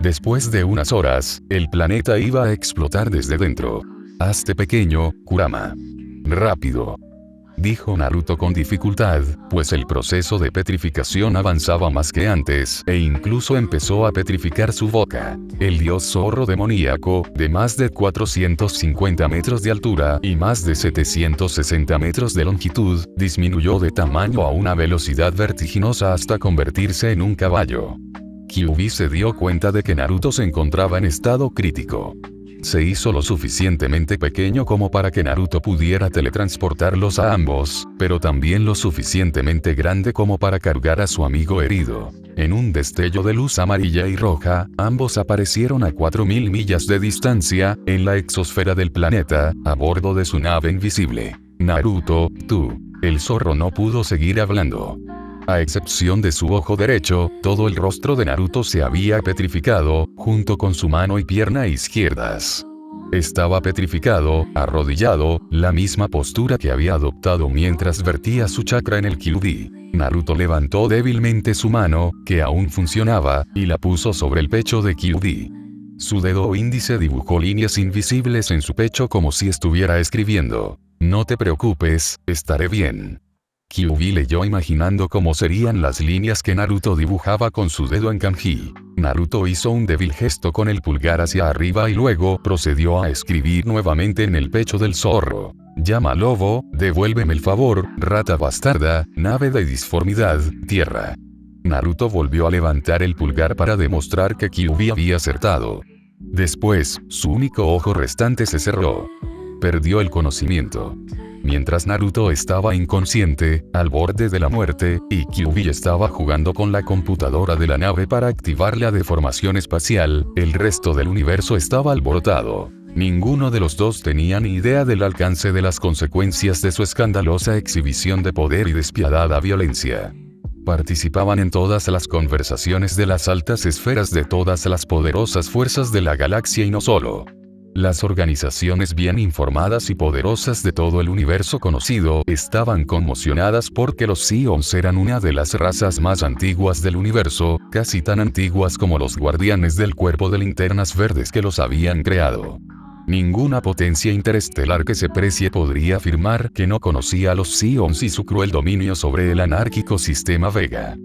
Después de unas horas, el planeta iba a explotar desde dentro. Hazte pequeño, Kurama. Rápido, dijo Naruto con dificultad, pues el proceso de petrificación avanzaba más que antes, e incluso empezó a petrificar su boca. El dios zorro demoníaco, de más de 450 metros de altura y más de 760 metros de longitud, disminuyó de tamaño a una velocidad vertiginosa hasta convertirse en un caballo. Kyuubi se dio cuenta de que Naruto se encontraba en estado crítico. Se hizo lo suficientemente pequeño como para que Naruto pudiera teletransportarlos a ambos, pero también lo suficientemente grande como para cargar a su amigo herido. En un destello de luz amarilla y roja, ambos aparecieron a 4000 millas de distancia, en la exosfera del planeta, a bordo de su nave invisible. Naruto, tú. El zorro no pudo seguir hablando. A excepción de su ojo derecho, todo el rostro de Naruto se había petrificado, junto con su mano y pierna izquierdas. Estaba petrificado, arrodillado, la misma postura que había adoptado mientras vertía su chakra en el Kyuubi. Naruto levantó débilmente su mano, que aún funcionaba, y la puso sobre el pecho de Kyuubi. Su dedo índice dibujó líneas invisibles en su pecho como si estuviera escribiendo: "No te preocupes, estaré bien". Kyuubi leyó imaginando cómo serían las líneas que Naruto dibujaba con su dedo en kanji. Naruto hizo un débil gesto con el pulgar hacia arriba y luego procedió a escribir nuevamente en el pecho del zorro: "Llama lobo, devuélveme el favor, rata bastarda, nave de disformidad, tierra". Naruto volvió a levantar el pulgar para demostrar que Kyuubi había acertado. Después, su único ojo restante se cerró. Perdió el conocimiento. Mientras Naruto estaba inconsciente, al borde de la muerte, y Kyuubi estaba jugando con la computadora de la nave para activar la deformación espacial, el resto del universo estaba alborotado. Ninguno de los dos tenía ni idea del alcance de las consecuencias de su escandalosa exhibición de poder y despiadada violencia. Participaban en todas las conversaciones de las altas esferas de todas las poderosas fuerzas de la galaxia y no solo. Las organizaciones bien informadas y poderosas de todo el universo conocido estaban conmocionadas porque los Scions eran una de las razas más antiguas del universo, casi tan antiguas como los guardianes del cuerpo de linternas verdes que los habían creado. Ninguna potencia interestelar que se precie podría afirmar que no conocía a los Scions y su cruel dominio sobre el anárquico sistema Vega.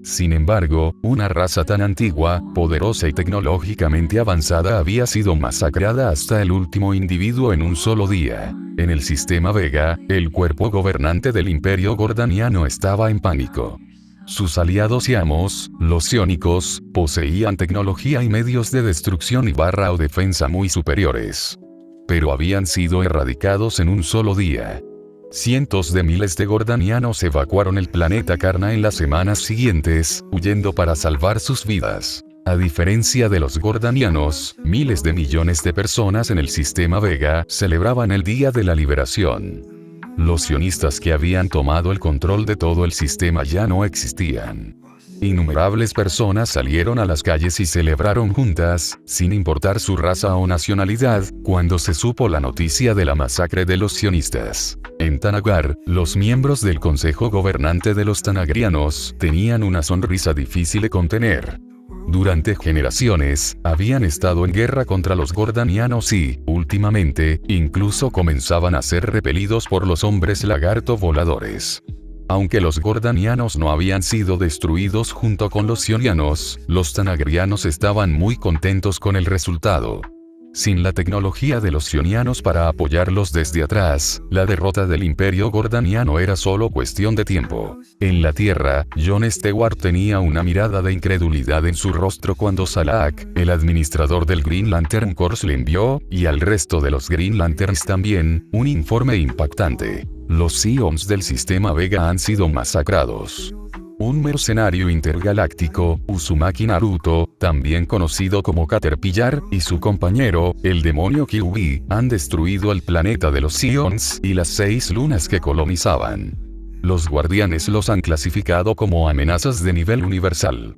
Sin embargo, una raza tan antigua, poderosa y tecnológicamente avanzada había sido masacrada hasta el último individuo en un solo día. En el sistema Vega, el cuerpo gobernante del Imperio Gordaniano estaba en pánico. Sus aliados y amos, los psiónicos, poseían tecnología y medios de destrucción y barra o defensa muy superiores. Pero habían sido erradicados en un solo día. Cientos de miles de gordanianos evacuaron el planeta Karna en las semanas siguientes, huyendo para salvar sus vidas. A diferencia de los gordanianos, miles de millones de personas en el sistema Vega celebraban el Día de la Liberación. Los sionistas que habían tomado el control de todo el sistema ya no existían. Innumerables personas salieron a las calles y celebraron juntas, sin importar su raza o nacionalidad, cuando se supo la noticia de la masacre de los sionistas. En Tanagar, los miembros del Consejo Gobernante de los Tanagrianos tenían una sonrisa difícil de contener. Durante generaciones, habían estado en guerra contra los gordanianos y, últimamente, incluso comenzaban a ser repelidos por los hombres lagarto voladores. Aunque los gordanianos no habían sido destruidos junto con los sionianos, los tanagrianos estaban muy contentos con el resultado. Sin la tecnología de los sionianos para apoyarlos desde atrás, la derrota del Imperio Gordaniano era solo cuestión de tiempo. En la Tierra, Jon Stewart tenía una mirada de incredulidad en su rostro cuando Salak, el administrador del Green Lantern Corps, le envió, y al resto de los Green Lanterns también, un informe impactante. Los Scions del sistema Vega han sido masacrados. Un mercenario intergaláctico, Uzumaki Naruto, también conocido como Caterpillar, y su compañero, el demonio Kyuubi, han destruido el planeta de los Scions y las 6 lunas que colonizaban. Los guardianes los han clasificado como amenazas de nivel universal.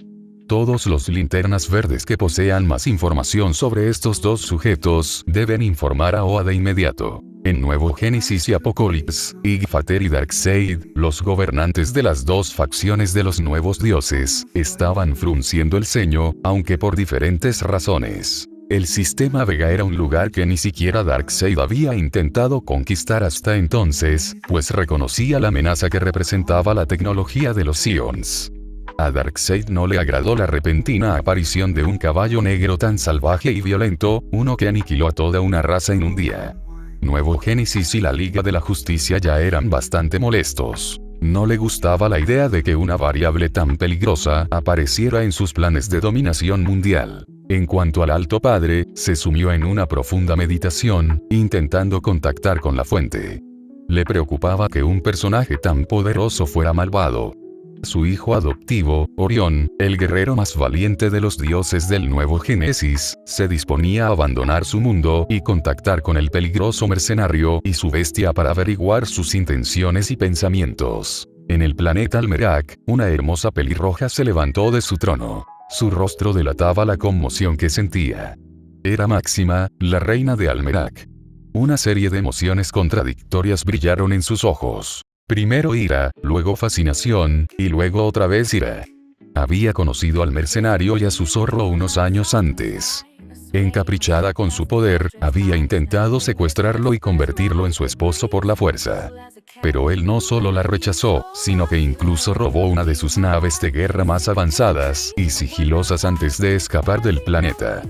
Todos los linternas verdes que posean más información sobre estos dos sujetos deben informar a OA de inmediato. En Nuevo Génesis y Apocalipsis, Igfater y Darkseid, los gobernantes de las dos facciones de los nuevos dioses, estaban frunciendo el ceño, aunque por diferentes razones. El sistema Vega era un lugar que ni siquiera Darkseid había intentado conquistar hasta entonces, pues reconocía la amenaza que representaba la tecnología de los Scions. A Darkseid no le agradó la repentina aparición de un caballo negro tan salvaje y violento, uno que aniquiló a toda una raza en un día. Nuevo Génesis y la Liga de la Justicia ya eran bastante molestos. No le gustaba la idea de que una variable tan peligrosa apareciera en sus planes de dominación mundial. En cuanto al Alto Padre, se sumió en una profunda meditación, intentando contactar con la fuente. Le preocupaba que un personaje tan poderoso fuera malvado. Su hijo adoptivo, Orión, el guerrero más valiente de los dioses del Nuevo Génesis, se disponía a abandonar su mundo y contactar con el peligroso mercenario y su bestia para averiguar sus intenciones y pensamientos. En el planeta Almerac, una hermosa pelirroja se levantó de su trono. Su rostro delataba la conmoción que sentía. Era Máxima, la reina de Almerac. Una serie de emociones contradictorias brillaron en sus ojos. Primero ira, luego fascinación, y luego otra vez ira. Había conocido al mercenario y a su zorro unos años antes. Encaprichada con su poder, había intentado secuestrarlo y convertirlo en su esposo por la fuerza. Pero él no solo la rechazó, sino que incluso robó una de sus naves de guerra más avanzadas y sigilosas antes de escapar del planeta.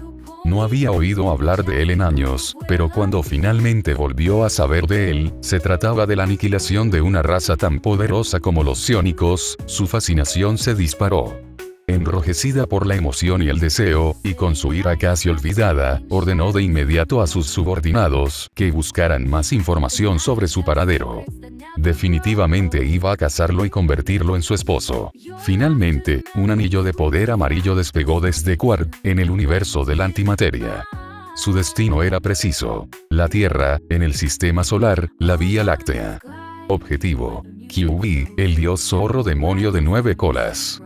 No había oído hablar de él en años, pero cuando finalmente volvió a saber de él, se trataba de la aniquilación de una raza tan poderosa como los psiónicos, su fascinación se disparó. Enrojecida por la emoción y el deseo, y con su ira casi olvidada, ordenó de inmediato a sus subordinados que buscaran más información sobre su paradero. Definitivamente iba a cazarlo y convertirlo en su esposo. Finalmente, un anillo de poder amarillo despegó desde Quard, en el universo de la antimateria. Su destino era preciso: la Tierra, en el sistema solar, la Vía Láctea. Objetivo: QB, el dios zorro demonio de 9 colas.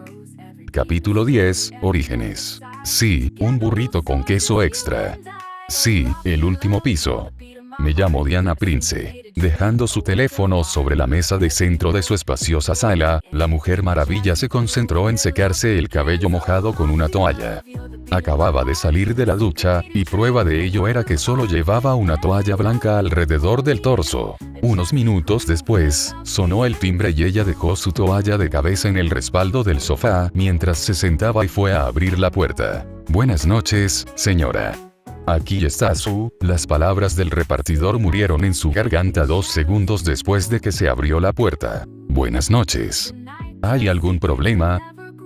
Capítulo 10, Orígenes. Sí, un burrito con queso extra. Sí, el último piso. Me llamo Diana Prince. Dejando su teléfono sobre la mesa de centro de su espaciosa sala, la Mujer Maravilla se concentró en secarse el cabello mojado con una toalla. Acababa de salir de la ducha, y prueba de ello era que solo llevaba una toalla blanca alrededor del torso. Unos minutos después, sonó el timbre y ella dejó su toalla de cabeza en el respaldo del sofá mientras se sentaba y fue a abrir la puerta. Buenas noches, señora. Aquí está su. Las palabras del repartidor murieron en su garganta 2 segundos después de que se abrió la puerta. Buenas noches. ¿Hay algún problema?,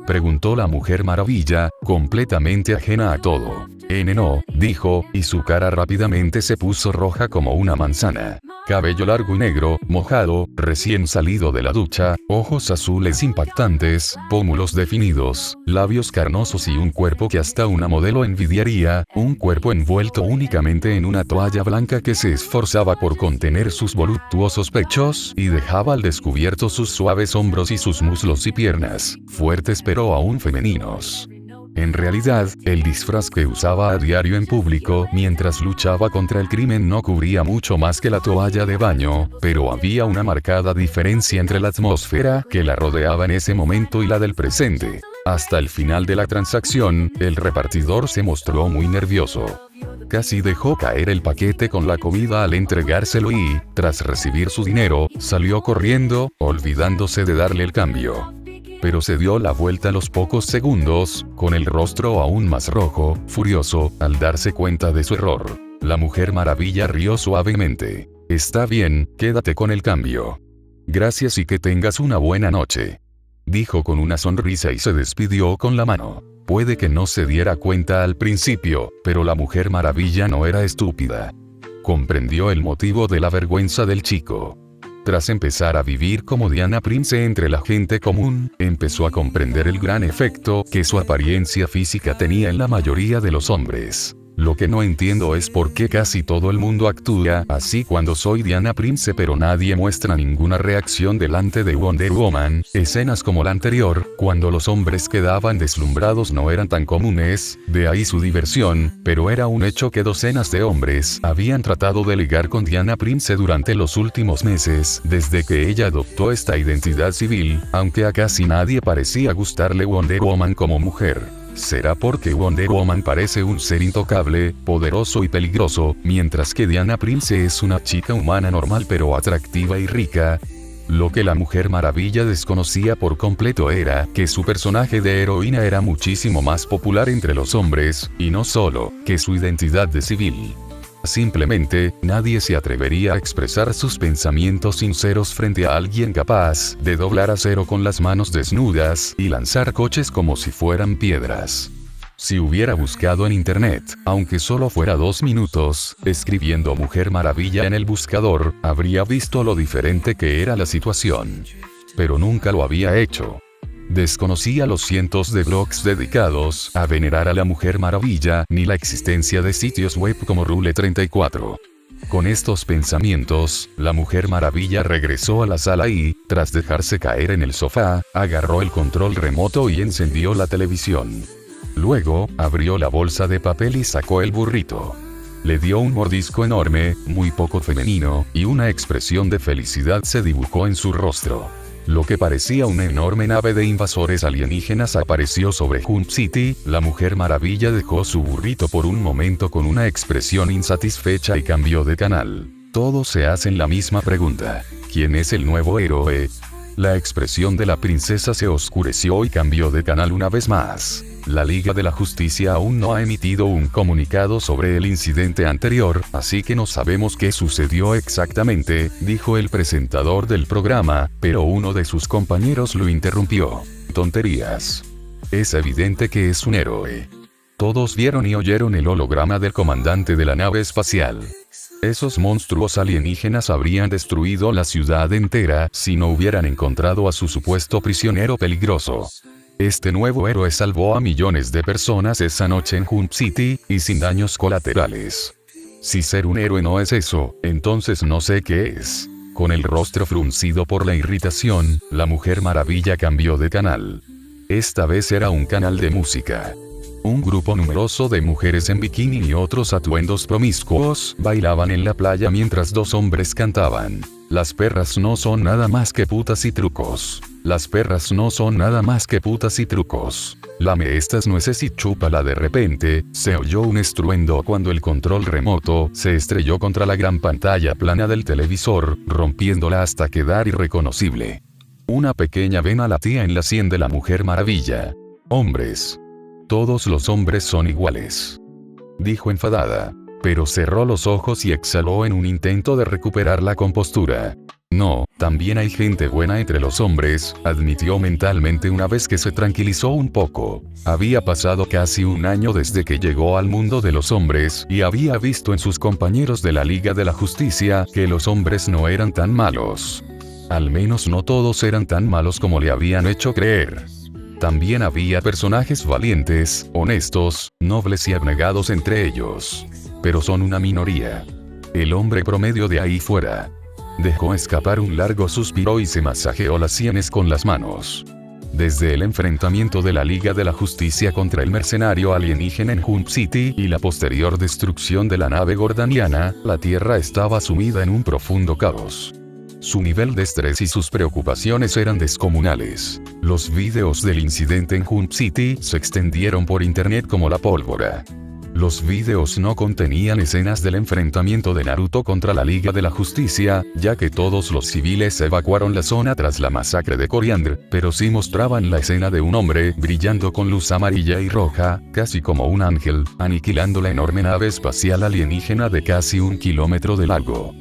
preguntó la Mujer Maravilla, completamente ajena a todo. No, dijo, y su cara rápidamente se puso roja como una manzana. Cabello largo y negro, mojado, recién salido de la ducha, ojos azules impactantes, pómulos definidos, labios carnosos y un cuerpo que hasta una modelo envidiaría, un cuerpo envuelto únicamente en una toalla blanca que se esforzaba por contener sus voluptuosos pechos y dejaba al descubierto sus suaves hombros y sus muslos y piernas, fuertes pero aún femeninos. En realidad, el disfraz que usaba a diario en público mientras luchaba contra el crimen no cubría mucho más que la toalla de baño, pero había una marcada diferencia entre la atmósfera que la rodeaba en ese momento y la del presente. Hasta el final de la transacción, el repartidor se mostró muy nervioso. Casi dejó caer el paquete con la comida al entregárselo y, tras recibir su dinero, salió corriendo, olvidándose de darle el cambio. Pero se dio la vuelta a los pocos segundos, con el rostro aún más rojo, furioso, al darse cuenta de su error. La Mujer Maravilla rió suavemente. Está bien, quédate con el cambio. Gracias y que tengas una buena noche. Dijo con una sonrisa y se despidió con la mano. Puede que no se diera cuenta al principio, pero la Mujer Maravilla no era estúpida. Comprendió el motivo de la vergüenza del chico. Tras empezar a vivir como Diana Prince entre la gente común, empezó a comprender el gran efecto que su apariencia física tenía en la mayoría de los hombres. Lo que no entiendo es por qué casi todo el mundo actúa así cuando soy Diana Prince pero nadie muestra ninguna reacción delante de Wonder Woman. Escenas como la anterior, cuando los hombres quedaban deslumbrados no eran tan comunes, de ahí su diversión, pero era un hecho que docenas de hombres habían tratado de ligar con Diana Prince durante los últimos meses, desde que ella adoptó esta identidad civil, aunque a casi nadie parecía gustarle Wonder Woman como mujer. ¿Será porque Wonder Woman parece un ser intocable, poderoso y peligroso, mientras que Diana Prince es una chica humana normal pero atractiva y rica? Lo que la Mujer Maravilla desconocía por completo era que su personaje de heroína era muchísimo más popular entre los hombres, y no solo, que su identidad de civil. Simplemente, nadie se atrevería a expresar sus pensamientos sinceros frente a alguien capaz de doblar acero con las manos desnudas y lanzar coches como si fueran piedras. Si hubiera buscado en internet, aunque solo fuera 2 minutos, escribiendo Mujer Maravilla en el buscador, habría visto lo diferente que era la situación. Pero nunca lo había hecho. Desconocía los cientos de blogs dedicados a venerar a la Mujer Maravilla, ni la existencia de sitios web como Rule34. Con estos pensamientos, la Mujer Maravilla regresó a la sala y, tras dejarse caer en el sofá, agarró el control remoto y encendió la televisión. Luego, abrió la bolsa de papel y sacó el burrito. Le dio un mordisco enorme, muy poco femenino, y una expresión de felicidad se dibujó en su rostro. Lo que parecía una enorme nave de invasores alienígenas apareció sobre Hump City. La Mujer Maravilla dejó su burrito por un momento con una expresión insatisfecha y cambió de canal. Todos se hacen la misma pregunta. ¿Quién es el nuevo héroe? La expresión de la princesa se oscureció y cambió de canal una vez más. La Liga de la Justicia aún no ha emitido un comunicado sobre el incidente anterior, así que no sabemos qué sucedió exactamente, dijo el presentador del programa, pero uno de sus compañeros lo interrumpió. Tonterías. Es evidente que es un héroe. Todos vieron y oyeron el holograma del comandante de la nave espacial. Esos monstruos alienígenas habrían destruido la ciudad entera si no hubieran encontrado a su supuesto prisionero peligroso. Este nuevo héroe salvó a millones de personas esa noche en Hump City, y sin daños colaterales. Si ser un héroe no es eso, entonces no sé qué es. Con el rostro fruncido por la irritación, la Mujer Maravilla cambió de canal. Esta vez era un canal de música. Un grupo numeroso de mujeres en bikini y otros atuendos promiscuos bailaban en la playa mientras dos hombres cantaban. Las perras no son nada más que putas y trucos. Las perras no son nada más que putas y trucos. Lame estas nueces y chúpala. De repente, se oyó un estruendo cuando el control remoto se estrelló contra la gran pantalla plana del televisor, rompiéndola hasta quedar irreconocible. Una pequeña vena latía en la sien de la Mujer Maravilla. Hombres. Todos los hombres son iguales, dijo enfadada, pero cerró los ojos y exhaló en un intento de recuperar la compostura. No, también hay gente buena entre los hombres, admitió mentalmente una vez que se tranquilizó un poco. Había pasado casi un año desde que llegó al mundo de los hombres y había visto en sus compañeros de la Liga de la Justicia que los hombres no eran tan malos. Al menos no todos eran tan malos como le habían hecho creer. También había personajes valientes, honestos, nobles y abnegados entre ellos. Pero son una minoría. El hombre promedio de ahí fuera. Dejó escapar un largo suspiro y se masajeó las sienes con las manos. Desde el enfrentamiento de la Liga de la Justicia contra el mercenario alienígena en Hump City y la posterior destrucción de la nave gordaniana, la Tierra estaba sumida en un profundo caos. Su nivel de estrés y sus preocupaciones eran descomunales. Los vídeos del incidente en Hump City se extendieron por internet como la pólvora. Los vídeos no contenían escenas del enfrentamiento de Naruto contra la Liga de la Justicia, ya que todos los civiles evacuaron la zona tras la masacre de Coriander, pero sí mostraban la escena de un hombre brillando con luz amarilla y roja, casi como un ángel, aniquilando la enorme nave espacial alienígena de casi 1 kilómetro de largo.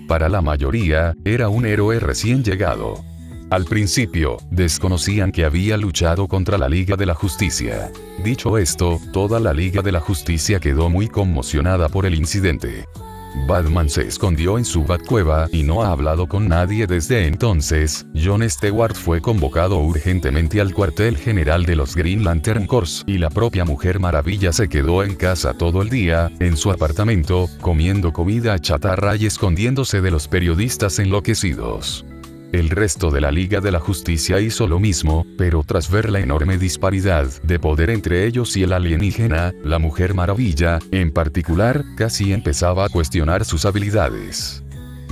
Para la mayoría, era un héroe recién llegado. Al principio, desconocían que había luchado contra la Liga de la Justicia. Dicho esto, toda la Liga de la Justicia quedó muy conmocionada por el incidente. Batman se escondió en su Batcueva y no ha hablado con nadie desde entonces. John Stewart fue convocado urgentemente al cuartel general de los Green Lantern Corps y la propia Mujer Maravilla se quedó en casa todo el día, en su apartamento, comiendo comida chatarra y escondiéndose de los periodistas enloquecidos. El resto de la Liga de la Justicia hizo lo mismo, pero tras ver la enorme disparidad de poder entre ellos y el alienígena, la Mujer Maravilla, en particular, casi empezaba a cuestionar sus habilidades.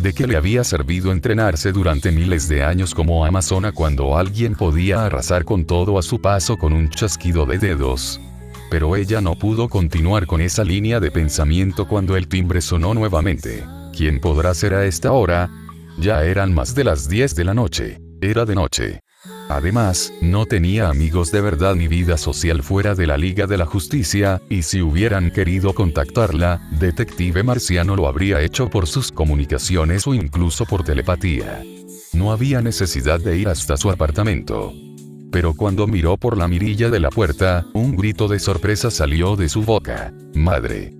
¿De qué le había servido entrenarse durante miles de años como amazona cuando alguien podía arrasar con todo a su paso con un chasquido de dedos? Pero ella no pudo continuar con esa línea de pensamiento cuando el timbre sonó nuevamente. ¿Quién podrá ser a esta hora? Ya eran más de las 10 de la noche. Era de noche. Además, no tenía amigos de verdad ni vida social fuera de la Liga de la Justicia, y si hubieran querido contactarla, Detective Marciano lo habría hecho por sus comunicaciones o incluso por telepatía. No había necesidad de ir hasta su apartamento. Pero cuando miró por la mirilla de la puerta, un grito de sorpresa salió de su boca. ¡Madre!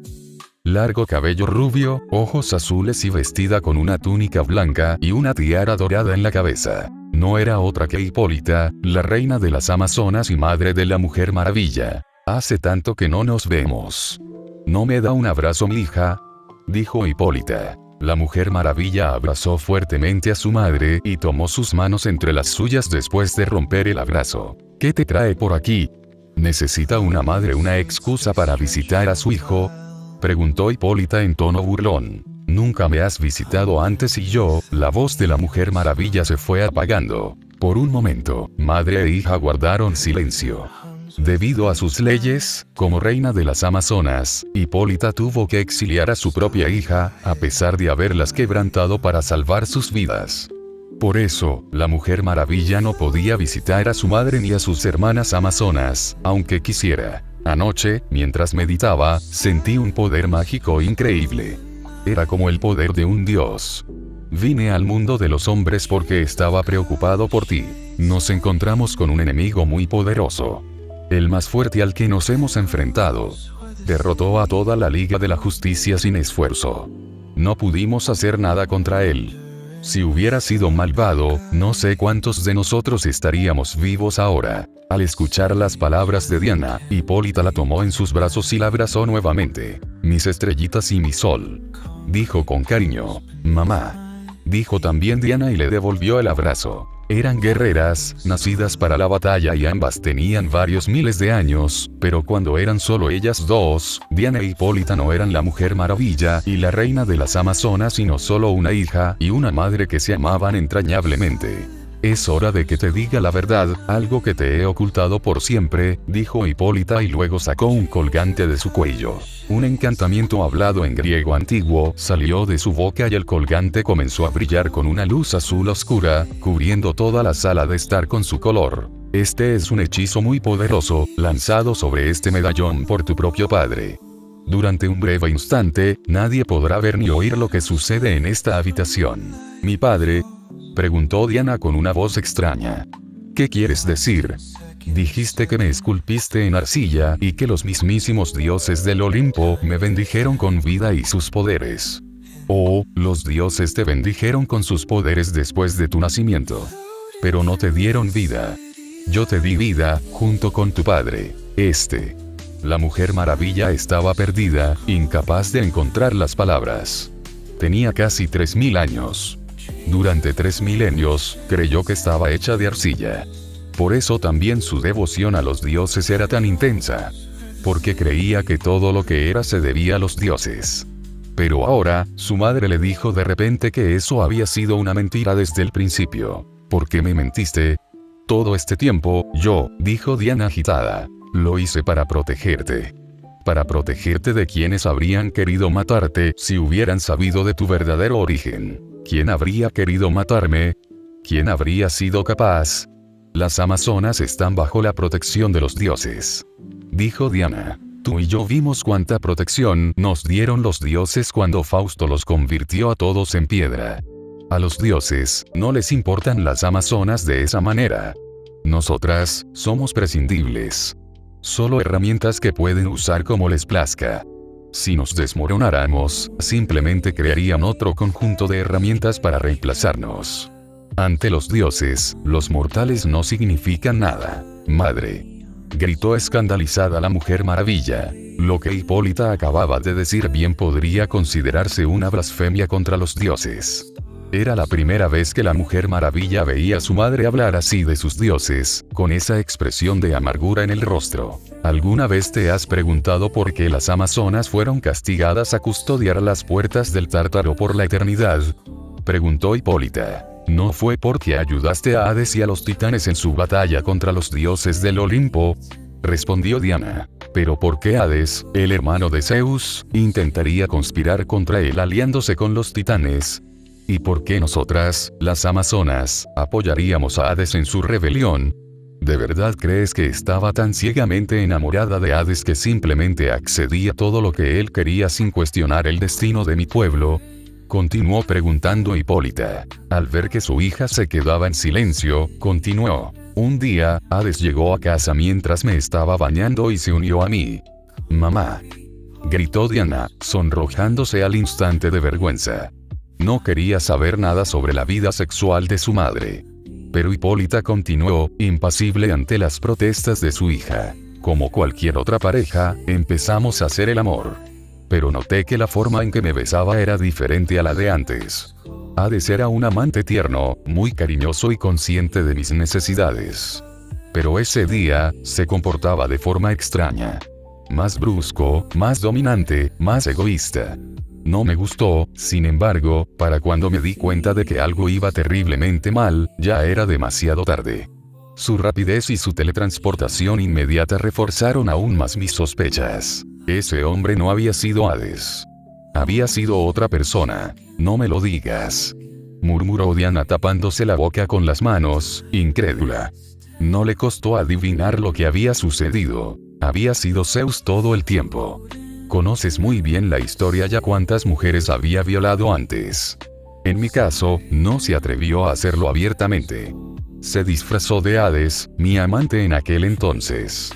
Largo cabello rubio, ojos azules y vestida con una túnica blanca y una tiara dorada en la cabeza. No era otra que Hipólita, la reina de las Amazonas y madre de la Mujer Maravilla. Hace tanto que no nos vemos. ¿No me da un abrazo, mi hija?, dijo Hipólita. La Mujer Maravilla abrazó fuertemente a su madre y tomó sus manos entre las suyas después de romper el abrazo. ¿Qué te trae por aquí? ¿Necesita una madre una excusa para visitar a su hijo?, preguntó Hipólita en tono burlón. Nunca me has visitado antes y yo. La voz de la Mujer Maravilla se fue apagando. Por un momento, madre e hija guardaron silencio. Debido a sus leyes, como reina de las Amazonas, Hipólita tuvo que exiliar a su propia hija, a pesar de haberlas quebrantado para salvar sus vidas. Por eso, la Mujer Maravilla no podía visitar a su madre ni a sus hermanas amazonas, aunque quisiera. Anoche, mientras meditaba, sentí un poder mágico increíble. Era como el poder de un dios. Vine al mundo de los hombres porque estaba preocupado por ti. Nos encontramos con un enemigo muy poderoso. El más fuerte al que nos hemos enfrentado. Derrotó a toda la Liga de la Justicia sin esfuerzo. No pudimos hacer nada contra él. Si hubiera sido malvado, no sé cuántos de nosotros estaríamos vivos ahora. Al escuchar las palabras de Diana, Hipólita la tomó en sus brazos y la abrazó nuevamente. Mis estrellitas y mi sol, dijo con cariño. Mamá. dijo también Diana y le devolvió el abrazo. Eran guerreras, nacidas para la batalla y ambas tenían varios miles de años, pero cuando eran solo ellas dos, Diana e Hipólita no eran la Mujer Maravilla y la reina de las Amazonas sino solo una hija y una madre que se amaban entrañablemente. Es hora de que te diga la verdad, algo que te he ocultado por siempre, dijo Hipólita y luego sacó un colgante de su cuello. Un encantamiento hablado en griego antiguo salió de su boca y el colgante comenzó a brillar con una luz azul oscura, cubriendo toda la sala de estar con su color. Este es un hechizo muy poderoso, lanzado sobre este medallón por tu propio padre. Durante un breve instante, nadie podrá ver ni oír lo que sucede en esta habitación. Mi padre, preguntó Diana con una voz extraña. ¿Qué quieres decir? Dijiste que me esculpiste en arcilla y que los mismísimos dioses del Olimpo me bendijeron con vida y sus poderes. Oh, los dioses te bendijeron con sus poderes después de tu nacimiento. Pero no te dieron vida. Yo te di vida, junto con tu padre. La Mujer Maravilla estaba perdida, incapaz de encontrar las palabras. Tenía casi 3000 años. Durante 3 milenios, creyó que estaba hecha de arcilla. Por eso también su devoción a los dioses era tan intensa. Porque creía que todo lo que era se debía a los dioses. Pero ahora, su madre le dijo de repente que eso había sido una mentira desde el principio. ¿Por qué me mentiste? Todo este tiempo, dijo Diana agitada, lo hice para protegerte. Para protegerte de quienes habrían querido matarte si hubieran sabido de tu verdadero origen. ¿Quién habría querido matarme? ¿Quién habría sido capaz? Las Amazonas están bajo la protección de los dioses. Dijo Diana. Tú y yo vimos cuánta protección nos dieron los dioses cuando Fausto los convirtió a todos en piedra. A los dioses no les importan las Amazonas de esa manera. Nosotras somos prescindibles. Solo herramientas que pueden usar como les plazca. Si nos desmoronáramos, simplemente crearían otro conjunto de herramientas para reemplazarnos. Ante los dioses, los mortales no significan nada. Madre. Gritó escandalizada la Mujer Maravilla. Lo que Hipólita acababa de decir bien podría considerarse una blasfemia contra los dioses. Era la primera vez que la Mujer Maravilla veía a su madre hablar así de sus dioses, con esa expresión de amargura en el rostro. ¿Alguna vez te has preguntado por qué las Amazonas fueron castigadas a custodiar las puertas del Tártaro por la eternidad? Preguntó Hipólita. ¿No fue porque ayudaste a Hades y a los titanes en su batalla contra los dioses del Olimpo? Respondió Diana. Pero ¿por qué Hades, el hermano de Zeus, intentaría conspirar contra él aliándose con los titanes? ¿Y por qué nosotras, las Amazonas, apoyaríamos a Hades en su rebelión? ¿De verdad crees que estaba tan ciegamente enamorada de Hades que simplemente accedía a todo lo que él quería sin cuestionar el destino de mi pueblo? Continuó preguntando Hipólita. Al ver que su hija se quedaba en silencio, continuó. Un día, Hades llegó a casa mientras me estaba bañando y se unió a mí. Mamá. Gritó Diana, sonrojándose al instante de vergüenza. No quería saber nada sobre la vida sexual de su madre. Pero Hipólita continuó, impasible ante las protestas de su hija. Como cualquier otra pareja, empezamos a hacer el amor. Pero noté que la forma en que me besaba era diferente a la de antes. Hades era un amante tierno, muy cariñoso y consciente de mis necesidades. Pero ese día, se comportaba de forma extraña. Más brusco, más dominante, más egoísta. No me gustó, sin embargo, para cuando me di cuenta de que algo iba terriblemente mal, ya era demasiado tarde. Su rapidez y su teletransportación inmediata reforzaron aún más mis sospechas. Ese hombre no había sido Hades. Había sido otra persona. No me lo digas. Murmuró Diana tapándose la boca con las manos, incrédula. No le costó adivinar lo que había sucedido. Había sido Zeus todo el tiempo. Conoces muy bien la historia ya cuántas mujeres había violado antes. En mi caso, no se atrevió a hacerlo abiertamente. Se disfrazó de Hades, mi amante en aquel entonces.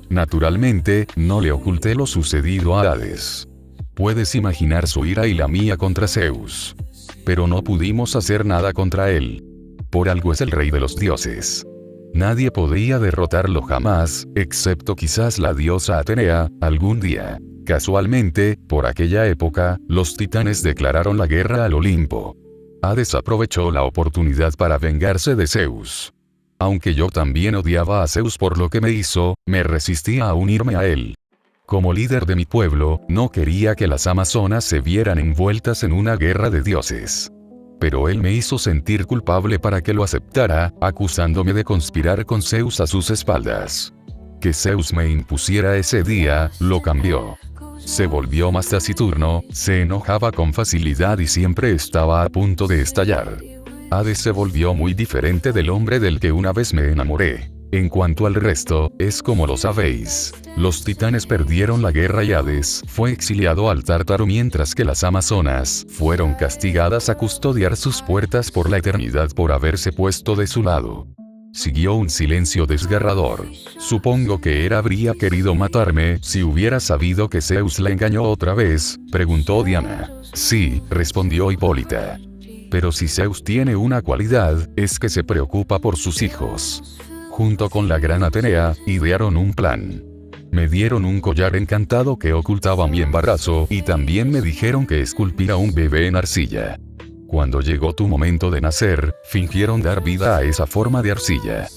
Naturalmente, no le oculté lo sucedido a Hades. Puedes imaginar su ira y la mía contra Zeus. Pero no pudimos hacer nada contra él. Por algo es el rey de los dioses. Nadie podría derrotarlo jamás, excepto quizás la diosa Atenea, algún día. Casualmente, por aquella época, los titanes declararon la guerra al Olimpo. Hades aprovechó la oportunidad para vengarse de Zeus. Aunque yo también odiaba a Zeus por lo que me hizo, me resistía a unirme a él. Como líder de mi pueblo, no quería que las amazonas se vieran envueltas en una guerra de dioses. Pero él me hizo sentir culpable para que lo aceptara, acusándome de conspirar con Zeus a sus espaldas. Que Zeus me impusiera ese día, lo cambió. Se volvió más taciturno, se enojaba con facilidad y siempre estaba a punto de estallar. Hades se volvió muy diferente del hombre del que una vez me enamoré. En cuanto al resto, es como lo sabéis. Los titanes perdieron la guerra y Hades fue exiliado al Tártaro mientras que las amazonas fueron castigadas a custodiar sus puertas por la eternidad por haberse puesto de su lado. Siguió un silencio desgarrador. Supongo que él habría querido matarme si hubiera sabido que Zeus la engañó otra vez, preguntó Diana. Sí, respondió Hipólita. Pero si Zeus tiene una cualidad, es que se preocupa por sus hijos. Junto con la gran Atenea, idearon un plan. Me dieron un collar encantado que ocultaba mi embarazo y también me dijeron que esculpiera un bebé en arcilla. Cuando llegó tu momento de nacer, fingieron dar vida a esa forma de arcilla.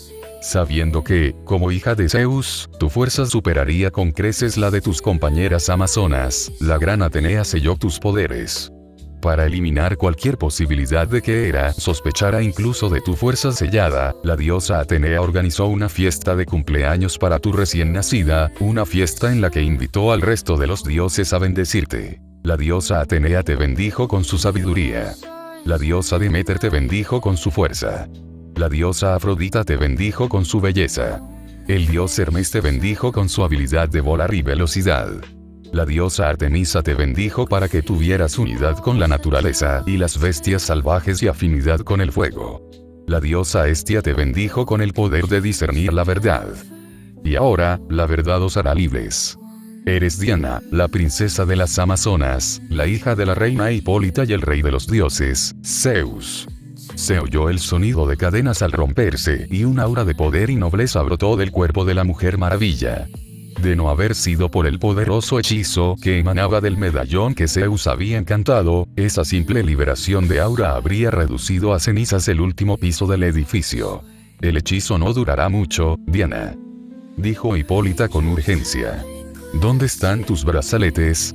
Sabiendo que, como hija de Zeus, tu fuerza superaría con creces la de tus compañeras amazonas, la gran Atenea selló tus poderes. Para eliminar cualquier posibilidad de que Hera sospechara incluso de tu fuerza sellada, la diosa Atenea organizó una fiesta de cumpleaños para tu recién nacida, una fiesta en la que invitó al resto de los dioses a bendecirte. La diosa Atenea te bendijo con su sabiduría. La diosa Deméter te bendijo con su fuerza. La diosa Afrodita te bendijo con su belleza. El dios Hermes te bendijo con su habilidad de volar y velocidad. La diosa Artemisa te bendijo para que tuvieras unidad con la naturaleza y las bestias salvajes y afinidad con el fuego. La diosa Hestia te bendijo con el poder de discernir la verdad. Y ahora, la verdad os hará libres. Eres Diana, la princesa de las amazonas, la hija de la reina Hipólita y el rey de los dioses, Zeus. Se oyó el sonido de cadenas al romperse y un aura de poder y nobleza brotó del cuerpo de la Mujer Maravilla. De no haber sido por el poderoso hechizo que emanaba del medallón que Zeus había encantado, esa simple liberación de aura habría reducido a cenizas el último piso del edificio. El hechizo no durará mucho, Diana, dijo Hipólita con urgencia. ¿Dónde están tus brazaletes?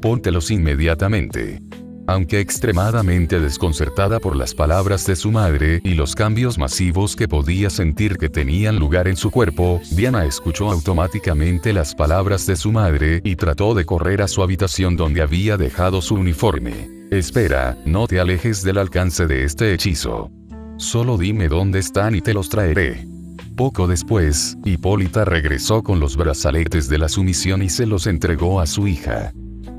Póntelos inmediatamente. Aunque extremadamente desconcertada por las palabras de su madre y los cambios masivos que podía sentir que tenían lugar en su cuerpo, Diana escuchó automáticamente las palabras de su madre y trató de correr a su habitación donde había dejado su uniforme. Espera, no te alejes del alcance de este hechizo. Solo dime dónde están y te los traeré. Poco después, Hipólita regresó con los brazaletes de la sumisión y se los entregó a su hija.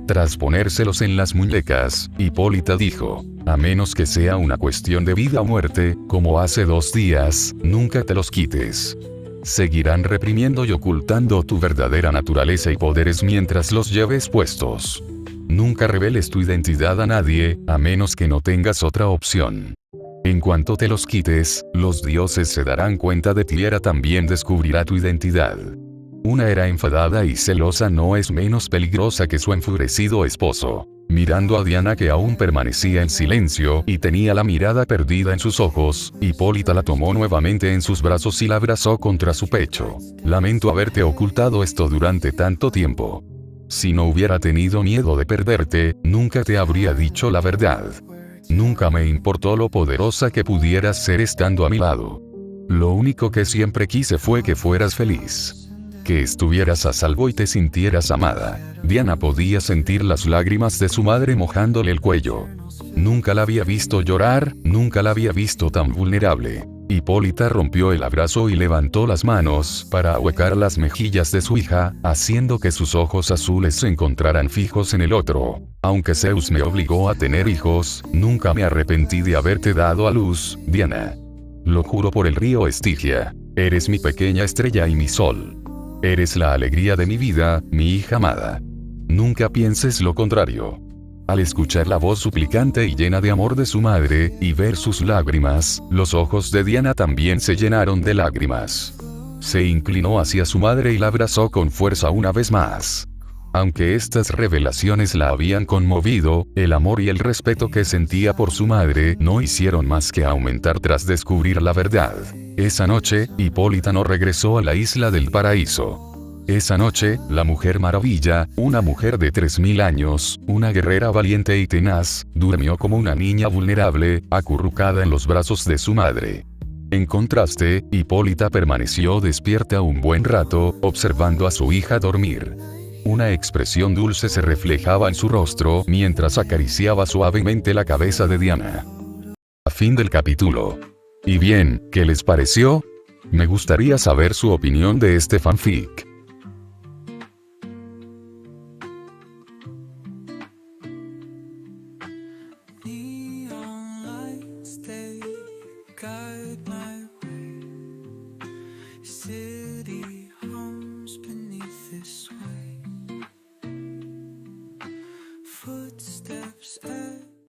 Tras ponérselos en las muñecas, Hipólita dijo, a menos que sea una cuestión de vida o muerte, como hace 2 días, nunca te los quites. Seguirán reprimiendo y ocultando tu verdadera naturaleza y poderes mientras los lleves puestos. Nunca reveles tu identidad a nadie, a menos que no tengas otra opción. En cuanto te los quites, los dioses se darán cuenta de ti y Hera también descubrirá tu identidad. Una Hera enfadada y celosa no es menos peligrosa que su enfurecido esposo. Mirando a Diana que aún permanecía en silencio y tenía la mirada perdida en sus ojos, Hipólita la tomó nuevamente en sus brazos y la abrazó contra su pecho. Lamento haberte ocultado esto durante tanto tiempo. Si no hubiera tenido miedo de perderte, nunca te habría dicho la verdad. Nunca me importó lo poderosa que pudieras ser estando a mi lado. Lo único que siempre quise fue que fueras feliz. Que estuvieras a salvo y te sintieras amada. Diana podía sentir las lágrimas de su madre mojándole el cuello. Nunca la había visto llorar, nunca la había visto tan vulnerable. Hipólita rompió el abrazo y levantó las manos para ahuecar las mejillas de su hija, haciendo que sus ojos azules se encontraran fijos en el otro. Aunque Zeus me obligó a tener hijos, nunca me arrepentí de haberte dado a luz, Diana. Lo juro por el río Estigia. Eres mi pequeña estrella y mi sol. Eres la alegría de mi vida, mi hija amada. Nunca pienses lo contrario. Al escuchar la voz suplicante y llena de amor de su madre, y ver sus lágrimas, los ojos de Diana también se llenaron de lágrimas. Se inclinó hacia su madre y la abrazó con fuerza una vez más. Aunque estas revelaciones la habían conmovido, el amor y el respeto que sentía por su madre no hicieron más que aumentar tras descubrir la verdad. Esa noche, Hipólita no regresó a la isla del paraíso. Esa noche, la Mujer Maravilla, una mujer de 3000 años, una guerrera valiente y tenaz, durmió como una niña vulnerable, acurrucada en los brazos de su madre. En contraste, Hipólita permaneció despierta un buen rato, observando a su hija dormir. Una expresión dulce se reflejaba en su rostro mientras acariciaba suavemente la cabeza de Diana. A fin del capítulo. Y bien, ¿qué les pareció? Me gustaría saber su opinión de este fanfic. Neon lights, they guide